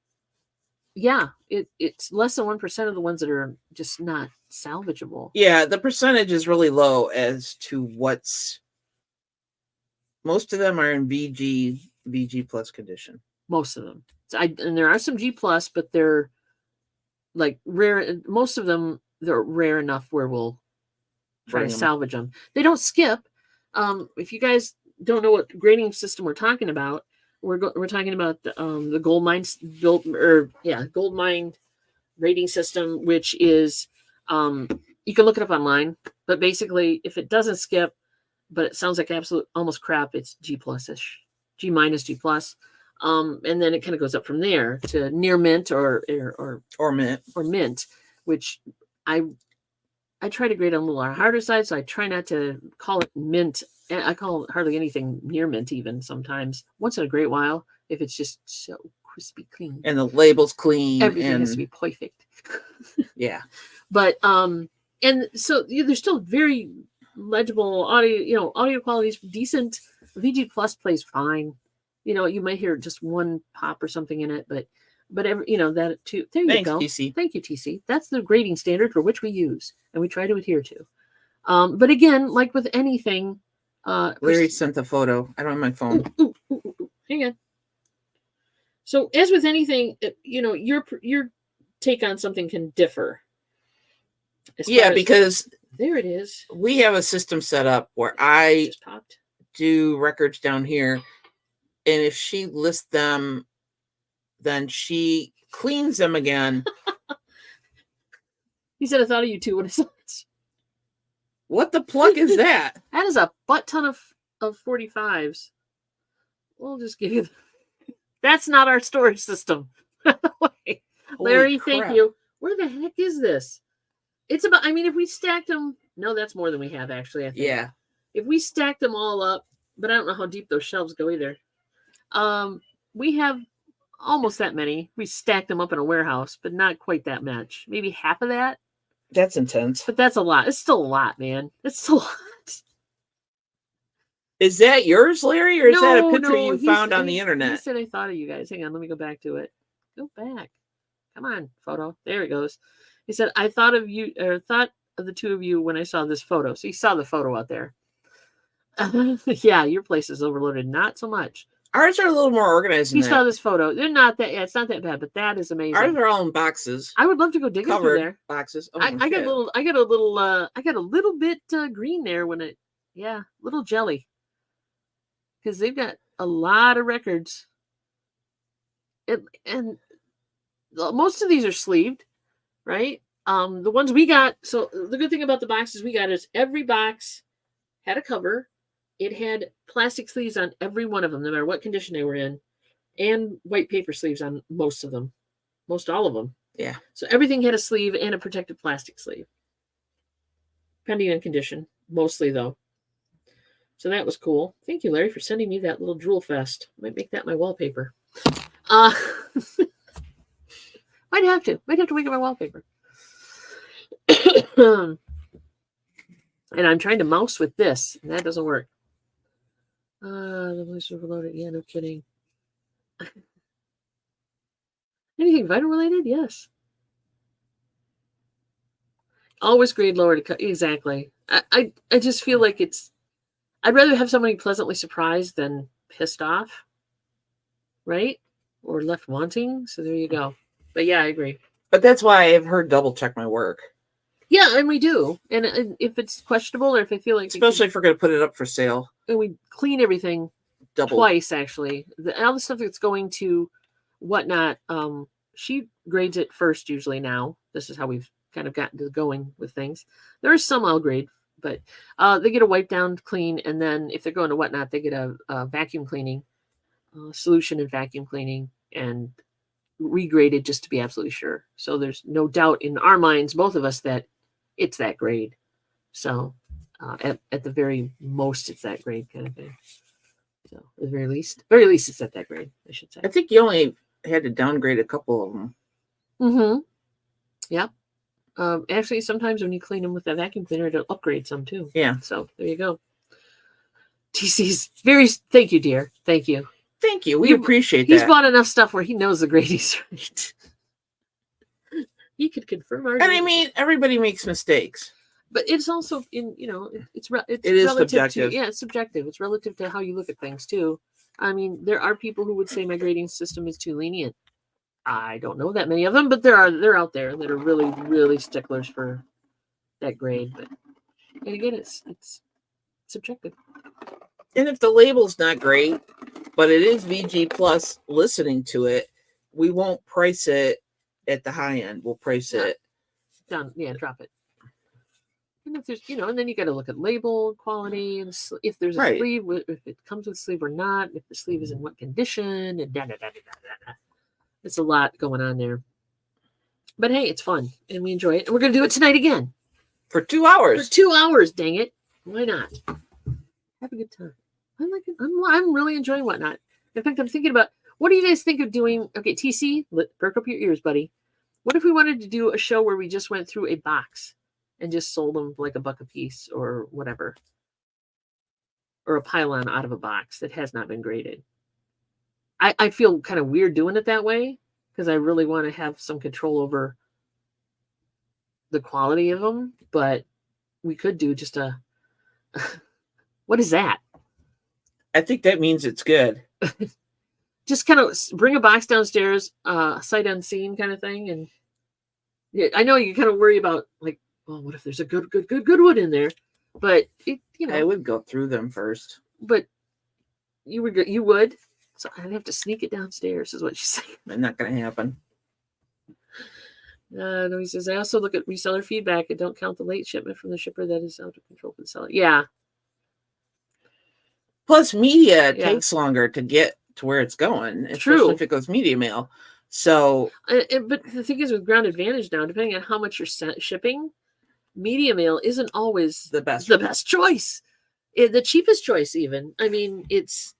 yeah, it's less than 1% of the ones that are just not salvageable. Yeah, the percentage is really low as to most of them are in VG plus condition. Most of them. And there are some G plus, but they're like rare. Most of them, they're rare enough where we'll try to salvage them. They don't skip. If you guys don't know what grading system we're talking about, we're talking about the gold mine gold mine rating system, which is you can look it up online. But basically, if it doesn't skip, but it sounds like almost crap, it's G plus-ish, G minus, G plus, and then it kind of goes up from there to near mint or mint, which I try to grade on a little harder side, so I try not to call it mint. I call hardly anything near mint even sometimes. Once in a great while, if it's just so crispy clean and the label's clean, everything has to be perfect. Yeah, but and so there's still very legible audio. Audio quality is decent. VG Plus plays fine. You might hear just one pop or something in it, but that too. There you go. TC. Thank you, TC. That's the grading standard for which we use and we try to adhere to. But again, like with anything, Larry sent the photo. I don't have my phone. Hang on. So as with anything, your take on something can differ. Because there it is. We have a system set up where I do records down here, and if she lists them, then she cleans them again. He said, I thought of you too when I saw this. What the plug is that? That is a butt ton of 45s. We'll just give you... That's not our storage system. Larry, thank you. Where the heck is this? It's about, if we stacked them... No, that's more than we have, actually, I think. Yeah. If we stacked them all up, but I don't know how deep those shelves go either. We have almost that many. We stacked them up in a warehouse, but not quite that much. Maybe half of that. That's intense. But that's a lot. It's still a lot, man. It's still a lot. Is that yours, Larry, or is that a picture you found on the internet? He said, I thought of you guys. Hang on, let me go back to it. Go back. Come on, photo. There it goes. He said, I thought of you, or thought of the two of you when I saw this photo. So he saw the photo out there. Yeah, your place is overloaded. Not so much. Ours are a little more organized than He saw that. this photo. They're not that. Yeah, it's not that bad, but that is amazing. Ours are all in boxes. I would love to go digging through Covered there. boxes. Oh, I got a little. I got a little bit green there when it. Yeah, little jelly. Because they've got a lot of records. And most of these are sleeved, right? The ones we got. So the good thing about the boxes we got is every box had a cover. It had plastic sleeves on every one of them, no matter what condition they were in, and white paper sleeves on most of them, most all of them. Yeah. So everything had a sleeve and a protective plastic sleeve, depending on condition, mostly though. So that was cool. Thank you, Larry, for sending me that little drool fest. I might make that my wallpaper. Might have to make it my wallpaper. And I'm trying to mouse with this, and that doesn't work. The voice overloaded. Yeah, no kidding. Anything vital related? Yes. Always grade lower to cut. Exactly. I just feel like I'd rather have somebody pleasantly surprised than pissed off. Right? Or left wanting. So there you go. But yeah, I agree. But that's why I've heard double check my work. Yeah, and we do. And if it's questionable or if I feel like... Especially if we're going to put it up for sale. And we clean everything twice, actually. All the stuff that's going to Whatnot, she grades it first usually now. This is how we've kind of gotten to going with things. There are some I'll grade, but they get a wipe down clean, and then if they're going to Whatnot, they get a vacuum cleaning, solution and vacuum cleaning, and regraded just to be absolutely sure. So there's no doubt in our minds, both of us, that it's that grade. So at the very most, it's that grade kind of thing. So at the very least, it's at that grade, I should say. I think you only had to downgrade a couple of them. Mm-hmm. Yep. Actually, sometimes when you clean them with that vacuum cleaner, it'll upgrade some too. Yeah. So there you go. TC's very. Thank you, dear. Thank you. Thank you. We appreciate that. He's bought enough stuff where he knows the grade he's right. He could confirm our. And I mean, everybody makes mistakes. But it's also it's it is relative subjective. To, it's subjective. It's relative to how you look at things too. I mean, there are people who would say my grading system is too lenient. I don't know that many of them, but they're out there that are really, really sticklers for that grade. But and again, it's subjective. And if the label's not great, but it is VG plus listening to it, we won't price it at the high end. We'll price it down. Yeah, drop it. And if there's, and then you got to look at label quality and if there's a sleeve, if it comes with sleeve or not, if the sleeve is in what condition, and It's a lot going on there. But hey, it's fun and we enjoy it. And we're going to do it tonight again. For 2 hours. For 2 hours, dang it. Why not? Have a good time. I like it. I'm really enjoying Whatnot. In fact, I'm thinking about, what do you guys think of doing? Okay, TC, perk up your ears, buddy. What if we wanted to do a show where we just went through a box and just sold them like $1 a piece or whatever? Or a pylon out of a box that has not been graded. I feel kind of weird doing it that way because I really want to have some control over the quality of them. But we could do just a... What is that? I think that means it's good. Just kind of bring a box downstairs, sight unseen kind of thing. And yeah, I know you kind of worry about like, well, what if there's a good wood in there? But I would go through them first. But you would. So I'd have to sneak it downstairs, is what she's saying. That's not going to happen. No, he says, I also look at reseller feedback and don't count the late shipment from the shipper that is out of control for the seller. Yeah. Plus, media takes longer to get to where it's going, especially if it goes media mail. So, but the thing is, with Ground Advantage now, depending on how much you're shipping, media mail isn't always the best choice. The cheapest choice, even. I mean, it's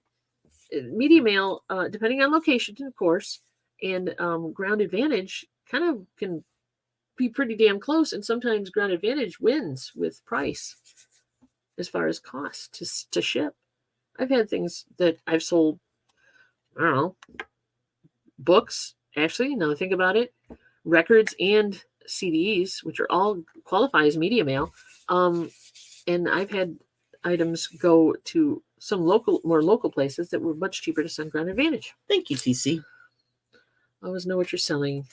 media mail, depending on location, of course, and Ground Advantage kind of can be pretty damn close. And sometimes Ground Advantage wins with price as far as cost to ship. I've had things that I've sold, I don't know, books, actually, now I think about it, records and CDs, which are all qualify as media mail. And I've had items go to some more local places that were much cheaper to send Grand Advantage. Thank you, TC. Always know what you're selling.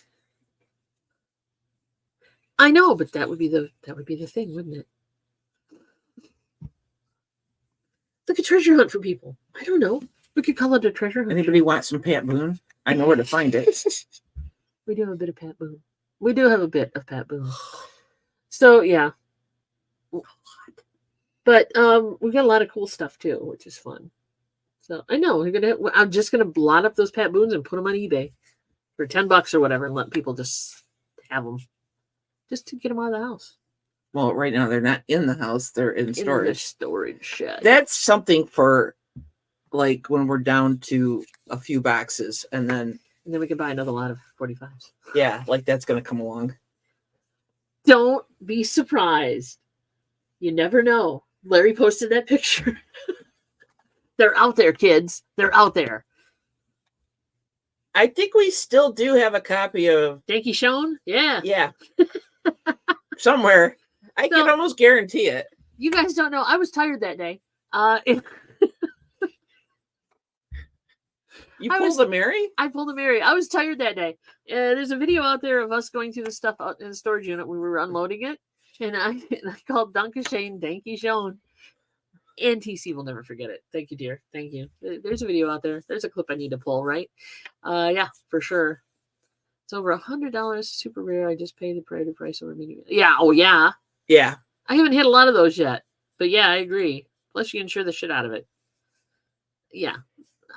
I know, but that would be the thing, wouldn't it? Like a treasure hunt for people. I don't know. We could call it a treasure hunt. Anybody want some Pat Boone? I know where to find it. We do have a bit of Pat Boone. We do have a bit of Pat Boone. So yeah. But we got a lot of cool stuff too, which is fun. So I know I'm just gonna blot up those Pat Boones and put them on eBay for $10 or whatever, and let people just have them, just to get them out of the house. Well, right now they're not in the house; they're in storage. The storage shed. That's something for, like, when we're down to a few boxes, and then we can buy another lot of 45s. Yeah, like that's gonna come along. Don't be surprised. You never know. Larry posted that picture. They're out there, kids. They're out there. I think we still do have a copy of Danky Schoen? Yeah. Yeah. Somewhere. I can almost guarantee it. You guys don't know. I was tired that day. You pulled a Mary? I pulled a Mary. I was tired that day. There's a video out there of us going through the stuff out in the storage unit when we were unloading it. And I called Danky Schoen. And TC will never forget it. Thank you, dear. Thank you. There's a video out there. There's a clip I need to pull, right? Yeah, for sure. It's over $100. Super rare. I just paid the price over medium. Yeah. Oh, yeah. Yeah. I haven't hit a lot of those yet. But yeah, I agree. Plus, you insure the shit out of it. Yeah.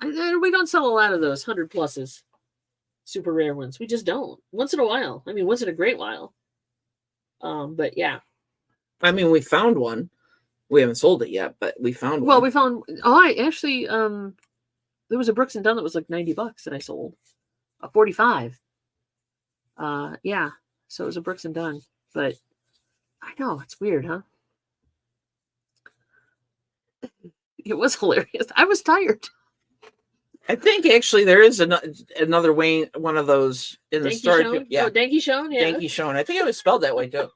We don't sell a lot of those 100 pluses. Super rare ones. We just don't. Once in a while. I mean, once in a great while. But yeah. I mean, we found one. We haven't sold it yet, but we found one. Well, we found. Oh, I actually. There was a Brooks and Dunn that was like $90 that I sold. A 45. Yeah. So it was a Brooks and Dunn, but I know it's weird, huh? It was hilarious. I was tired. I think actually there is another Wayne, one of those in the store. Yeah, oh, Danky Schoen. Yeah, Danky Schoen. I think it was spelled that way too.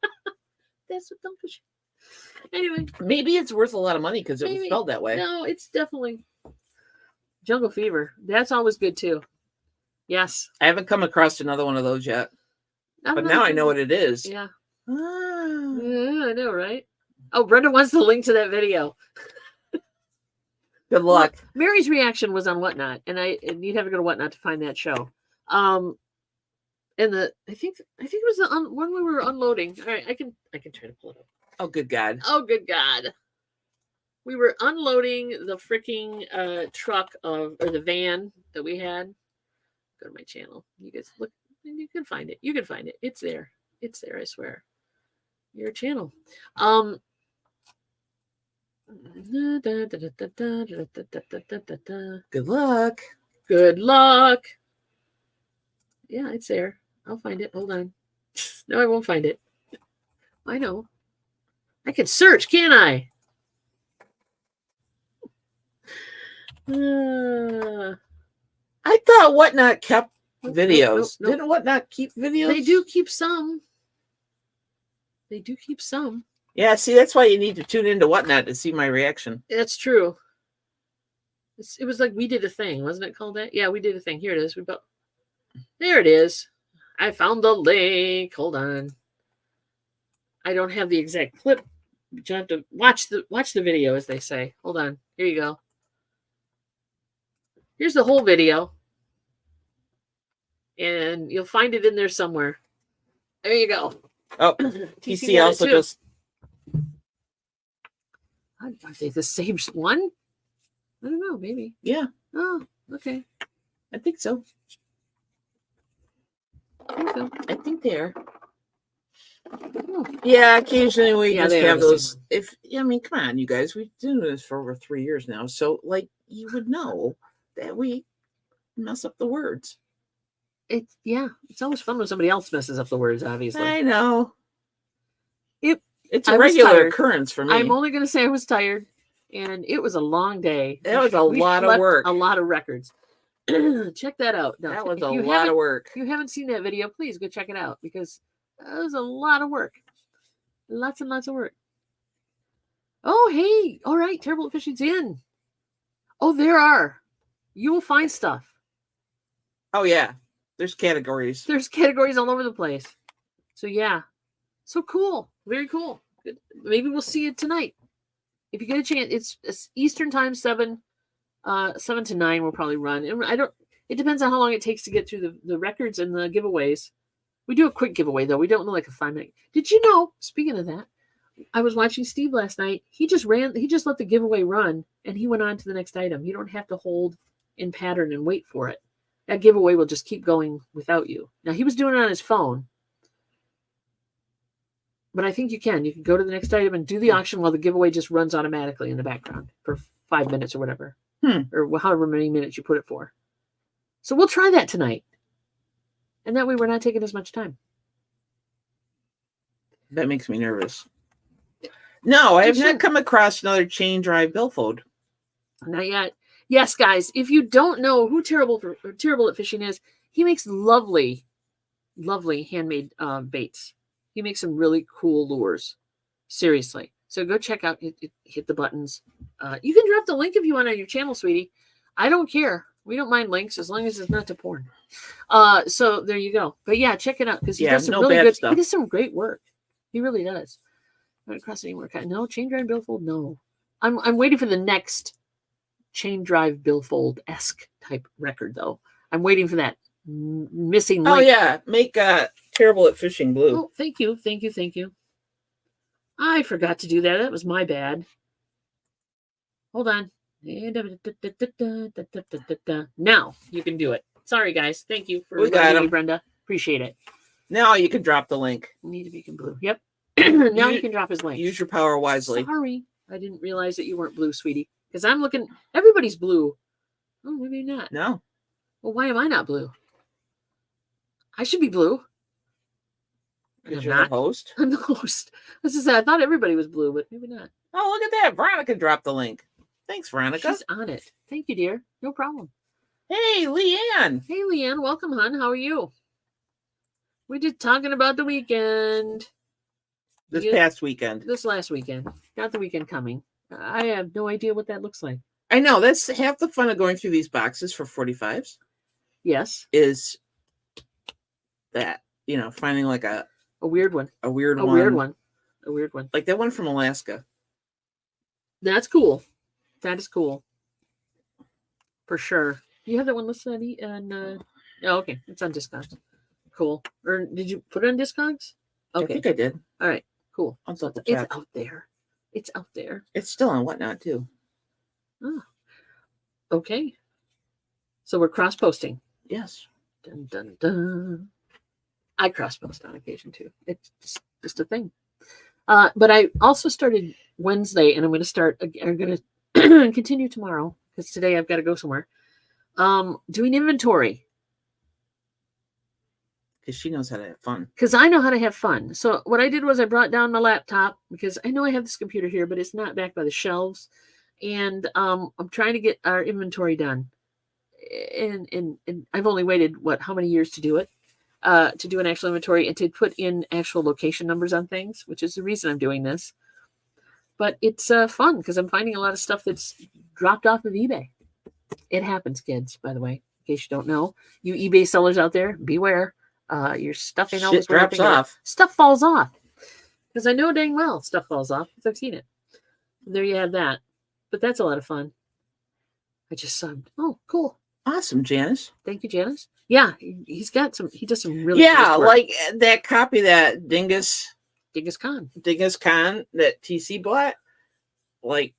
That's what Danky. Anyway, maybe it's worth a lot of money because it was spelled that way. No, it's definitely Jungle Fever. That's always good too. Yes, I haven't come across another one of those yet, but now I know what it is. Yeah. Yeah, I know, right? Oh, Brenda wants the link to that video. Good luck. Well, Mary's reaction was on Whatnot, and you'd have to go to Whatnot to find that show. And I think it was the when we were unloading. All right, I can try to pull it up. Oh, good God. Oh, good God. We were unloading the freaking truck or the van that we had. Go to my channel. You guys look. You can find it. You can find it. It's there. It's there, I swear. Your channel. Good luck. Good luck. Yeah, it's there. I'll find it. Hold on. No, I won't find it. I know. I can search, can't I? I thought Whatnot kept videos. Nope. Didn't Whatnot keep videos? They do keep some. They do keep some. Yeah, see, that's why you need to tune into Whatnot to see my reaction. That's true. It was like we did a thing, wasn't it called that? Yeah, we did a thing. Here it is. There it is. I found the link. Hold on. I don't have the exact clip, but you have to watch the video, as they say. Hold on. Here you go. Here's the whole video. And you'll find it in there somewhere. There you go. Oh, TC also just... Are they the same one? I don't know. Maybe. Yeah. Oh, okay. I think so. I think they are. Oh. Yeah, occasionally we just have those. I mean, come on, you guys. We've been doing this for over 3 years now. So, like, you would know that we mess up the words. It's always fun when somebody else messes up the words, obviously. I know. It's a regular occurrence for me. I'm only going to say I was tired, and it was a long day. That was a lot of work. A lot of records. Check that out. Now, that was a lot of work. If you haven't seen that video, please go check it out, because that was a lot of work. Lots and lots of work. Oh, hey. All right. Terrible at Fishing's in. Oh, there are. You will find stuff. Oh, yeah. There's categories. There's categories all over the place. So, yeah. So cool. Very cool. Good. Maybe we'll see it tonight. If you get a chance, it's Eastern time, 7 to 9 will probably run. And it depends on how long it takes to get through the records and the giveaways. We do a quick giveaway, though. We don't do like a 5-minute. Did you know, speaking of that, I was watching Steve last night. He just let the giveaway run, and he went on to the next item. You don't have to hold in pattern and wait for it. That giveaway will just keep going without you. Now, he was doing it on his phone, but I think you can. You can go to the next item and do the auction while the giveaway just runs automatically in the background for 5 minutes or whatever, or however many minutes you put it for. So we'll try that tonight. And that way we're not taking as much time. That makes me nervous. No, I have not come across another chain drive billfold. Not yet. Yes, guys, if you don't know who Terrible at Fishing is, he makes lovely, lovely handmade baits. He makes some really cool lures. Seriously. So go check out it, hit the buttons. You can drop the link if you want on your channel, sweetie. I don't care. We don't mind links as long as it's not to porn. So there you go. But yeah, check it out because he does some really good stuff. He does some great work. He really does. Not across any more. No chain drive billfold. No, I'm waiting for the next chain drive billfold-esque type record though. I'm waiting for that missing link. Oh yeah, make Terrible at Fishing blue. Oh, thank you. I forgot to do that. That was my bad. Hold on. Now you can do it. Sorry, guys. Thank you for reminding me, Brenda. Appreciate it. Now you can drop the link. Need to be blue. Yep. Now you can drop his link. Use your power wisely. Sorry, I didn't realize that you weren't blue, sweetie. Because I'm looking. Everybody's blue. Oh, maybe not. No. Well, why am I not blue? I should be blue. Because you're the host. I'm the host. I thought everybody was blue, but maybe not. Oh, look at that. Veronica dropped the link. Thanks, Veronica. She's on it. Thank you, dear. No problem. Hey, Leanne. Hey, Leanne. Welcome, hon. How are you? We're just talking about the weekend. This past weekend. This last weekend. Got the weekend coming. I have no idea what that looks like. I know. That's half the fun of going through these boxes for 45s. Yes. Is that, finding like a weird one. A weird one. Like that one from Alaska. That's cool. That is cool. For sure. You have that one listed on okay. It's on Discogs. Cool. Or did you put it on Discogs? Okay. I think I did. All right. Cool. It's out there. It's out there. It's still on Whatnot too. Oh. Okay. So we're cross-posting. Yes. Dun, dun, dun. I cross-post on occasion too. It's just a thing. But I also started Wednesday, and I'm going to continue tomorrow because today I've got to go somewhere. Doing inventory. Because she knows how to have fun. Because I know how to have fun. So what I did was I brought down my laptop because I know I have this computer here, but it's not back by the shelves. And I'm trying to get our inventory done. And I've only waited, how many years to do it? To do an actual inventory and to put in actual location numbers on things, which is the reason I'm doing this. But it's fun because I'm finding a lot of stuff that's dropped off of eBay. It happens, kids, by the way, in case you don't know. You eBay sellers out there, beware. Your stuff ain't always drops off. Stuff falls off. Because I know dang well stuff falls off because I've seen it. There you have that. But that's a lot of fun. I just subbed. Oh, cool. Awesome, Janice. Thank you, Janice. Yeah, he does some really nice work. Like that copy that Dingus Khan that TC bought. Like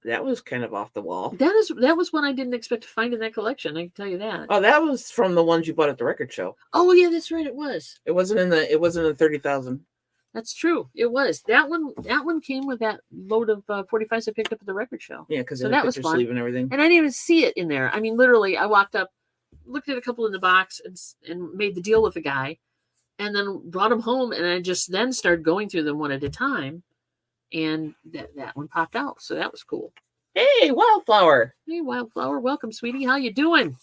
that was kind of off the wall. That was one I didn't expect to find in that collection. I can tell you that. Oh, that was from the ones you bought at the record show. Oh yeah, that's right. It was. It wasn't in the 30,000. That's true. It was that one came with that load of 45s I picked up at the record show. Yeah, because that was fun. Sleeve and everything. And I didn't even see it in there. I mean, literally, I walked up, looked at a couple in the box, and made the deal with the guy, and then brought them home. And I just then started going through them one at a time, and that one popped out. So that was cool. Hey, Wildflower. Hey, Wildflower. Welcome, sweetie. How you doing?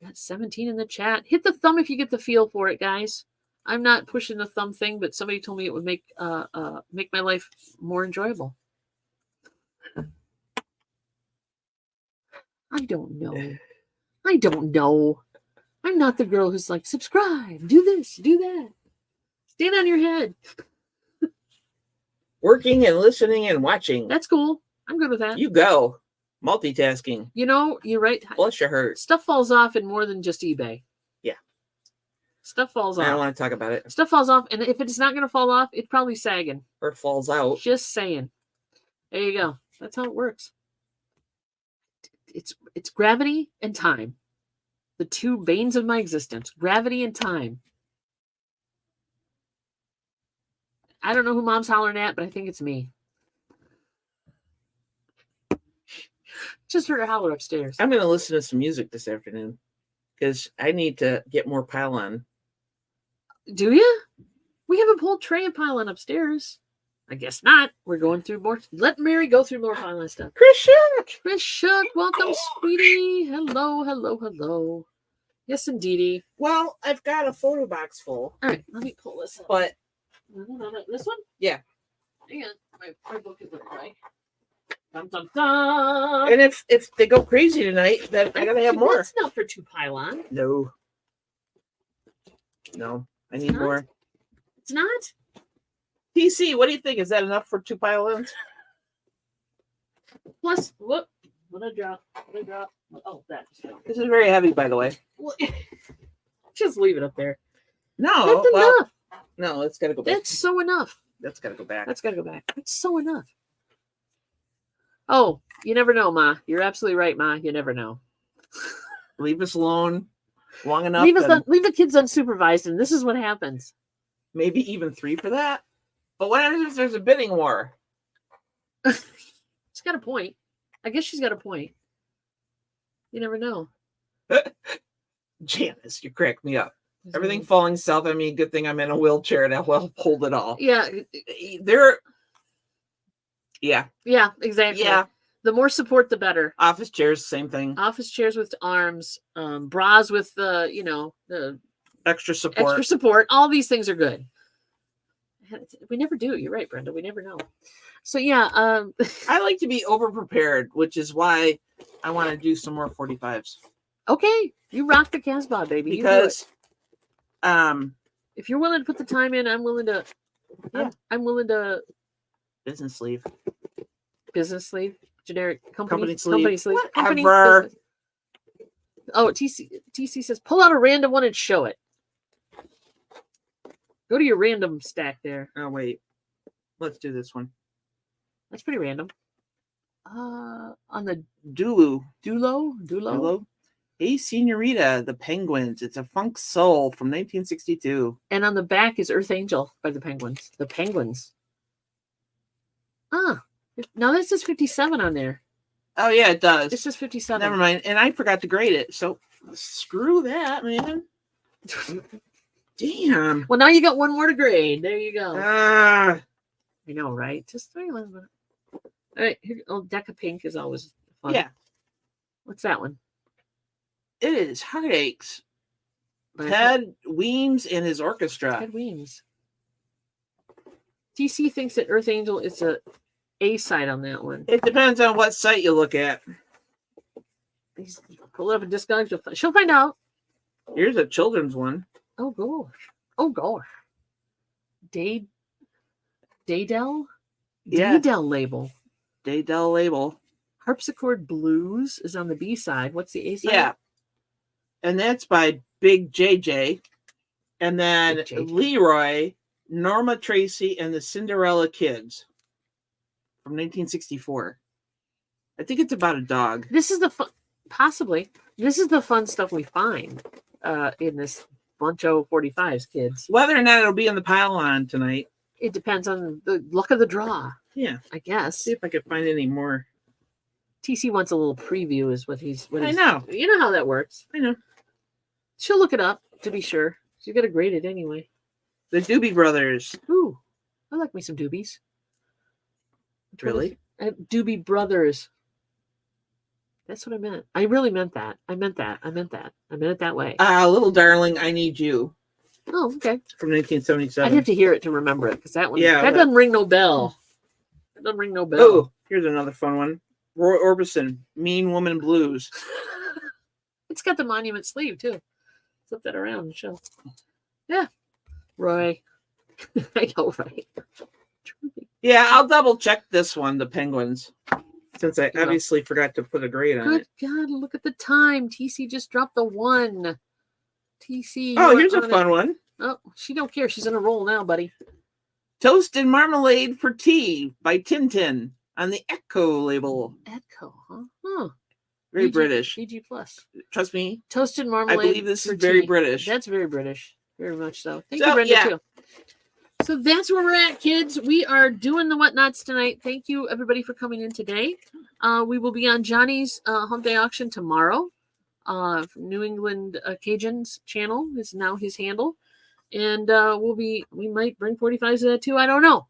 Got 17 in the chat. Hit the thumb if you get the feel for it, guys. I'm not pushing the thumb thing, but somebody told me it would make my life more enjoyable. I don't know. I don't know. I'm not the girl who's like, subscribe, do this, do that. Stand on your head. Working and listening and watching. That's cool. I'm good with that. You go. Multitasking. You know, you're right. Bless your heart. Stuff falls off in more than just eBay. Yeah. Stuff falls off. I don't want to talk about it. Stuff falls off, and if it's not going to fall off, it's probably sagging. Or it falls out. Just saying. There you go. That's how it works. It's gravity and time. The two veins of my existence. Gravity and time. I don't know who Mom's hollering at, but I think it's me. Just heard her holler upstairs. I'm going to listen to some music this afternoon because I need to get more pile-on. Do you? We have a whole tray of pile-on upstairs. I guess not. We're going through more. Let Mary go through more pile-on stuff. Chris Shook! Chris Shook, welcome, sweetie. Hello, hello, hello. Yes, indeedy. Well, I've got a photo box full. All right, let me pull this up. But No, this one? Yeah. Hang on. My book is right. Dum, dum, dum. And if they go crazy tonight, then I gotta have more. That's not for two pylon. No, I need more. It's not. PC, what do you think? Is that enough for two pylons? Plus, what I drop? Oh, that. This is very heavy, by the way. Well, just leave it up there. No, That's enough. No, it's gotta go back. That's so enough. That's gotta go back. That's gotta go back. That's so enough. Oh, you never know, Ma. You're absolutely right, Ma. You never know. Leave us alone long enough. Leave the kids unsupervised, and this is what happens. Maybe even 3 for that. But what happens if there's a bidding war? She's got a point. I guess she's got a point. You never know. Janice, you crack me up. Everything falling south. I mean, good thing I'm in a wheelchair and I'll hold it all. Yeah. Yeah, exactly. Yeah. The more support, the better. Office chairs, same thing. Office chairs with arms, bras with the Extra support. extra support. All these things are good. We never do. You're right, Brenda. We never know. So yeah, I like to be over prepared, which is why I want to do some more 45s. Okay, you rock the Casbah, baby. Because if you're willing to put the time in, I'm willing to. Yeah. I'm willing to. Business sleeve. Business sleeve, generic company sleeve. Company sleeve. Company Whatever. business. Oh, TC says pull out a random one and show it. Go to your random stack there. Oh wait, let's do this one. That's pretty random. On the Dulo. Hey, Senorita, the Penguins. It's a funk soul from 1962. And on the back is Earth Angel by the Penguins. The Penguins. Now this is 57 on there. Oh yeah, it does. This is 57. Never mind. And I forgot to grade it. So screw that, man. Damn. Well, now you got one more to grade. There you go. Ah. I know, right? Just 3 minutes. All right. Here, Deck of Pink is always fun. Yeah. What's that one? It is Heartaches. Ted Weems and his orchestra. Ted Weems. TC thinks that Earth Angel is a side on that one. It depends on what site you look at. He's pull it up a discount. She'll find out. Here's a children's one. Oh gosh. Oh gosh. Daydell? Yeah. Daydell label. Daydell label. Harpsichord Blues is on the B side. What's the A side? Yeah. And that's by Big JJ. And then Big JJ. Leroy, Norma Tracy, and the Cinderella Kids from 1964. I think it's about a dog. This is the fun, possibly. This is the fun stuff we find in this bunch of 45s, kids. Whether or not it'll be in the pile-on tonight. It depends on the luck of the draw. Yeah. I guess. See if I can find any more. TC wants a little preview is what he's I know. You know how that works. I know. She'll look it up to be sure. She's got to grade it anyway. The Doobie Brothers. Ooh, I like me some Doobies. Really? Doobie Brothers. That's what I meant. I really meant that. I meant it that way. Little darling, I need you. Oh, okay. from I'd 1977. have to hear it to remember it because that one. Yeah, that that- doesn't ring no bell. That doesn't ring no bell. Oh, here's another fun one. Roy Orbison, Mean Woman Blues. It's got the monument sleeve too. Flip that around and show. Yeah, Roy. I know, right? Yeah, I'll double check this one, the Penguins, since I will. obviously forgot to put a grade on Good it. God, look at the time. TC just dropped the 1. TC. Oh, you are here's a on fun it. one. Oh, she don't care. She's on a roll now, buddy. Toast and Marmalade for Tea by Tintin on the Echo label. Echo, huh? Huh. Very PG British. PG plus. Trust me, Toasted I marmalade. believe this for is very tea. British. That's very British. Very much so. Thank So, you, Brenda, yeah. too. So that's where we're at, kids. We are doing the whatnots tonight. Thank you, everybody, for coming in today. We will be on Johnny's Hump Day Auction tomorrow. From New England Cajuns channel is now his handle. And we might bring 45s to that too. I don't know.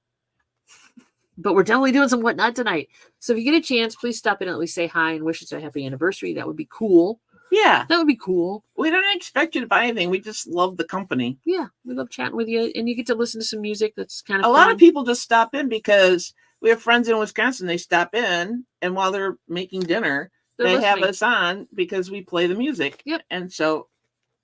But we're definitely doing some whatnot tonight. So if you get a chance, please stop in and at least say hi and wish us a happy anniversary. That would be cool. Yeah. That would be cool. We don't expect you to buy anything. We just love the company. Yeah, we love chatting with you. And you get to listen to some music that's kind of A fun. lot of people just stop in because we have friends in Wisconsin. They stop in, and while they're making dinner, They're they have listening. us on because we play the music. Yep. And so,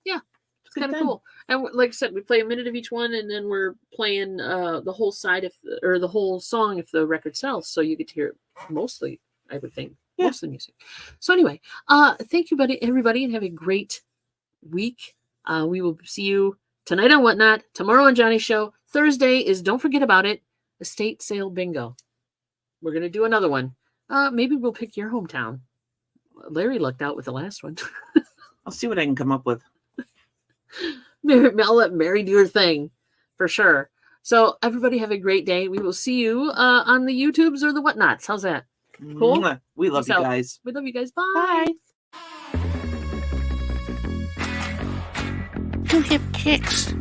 Yeah, it's good kind of time. cool. And like I said, we play a minute of each one, and then we're playing the whole side or the whole song if the record sells. So you get to hear it mostly, I would think, Yeah. most of the music. So anyway, thank you, everybody, and have a great week. We will see you tonight on Whatnot, tomorrow on Johnny's show. Thursday is, don't forget about it, estate sale bingo. We're gonna do another one. Maybe we'll pick your hometown. Larry lucked out with the last one. I'll see what I can come up with. I'll let Mary do her thing for sure. So everybody have a great day. We will see you on the YouTubes or the whatnots. How's that? Cool. Mwah. We love Peace you out. guys. We love you guys. Bye. Bye. You hip kicks.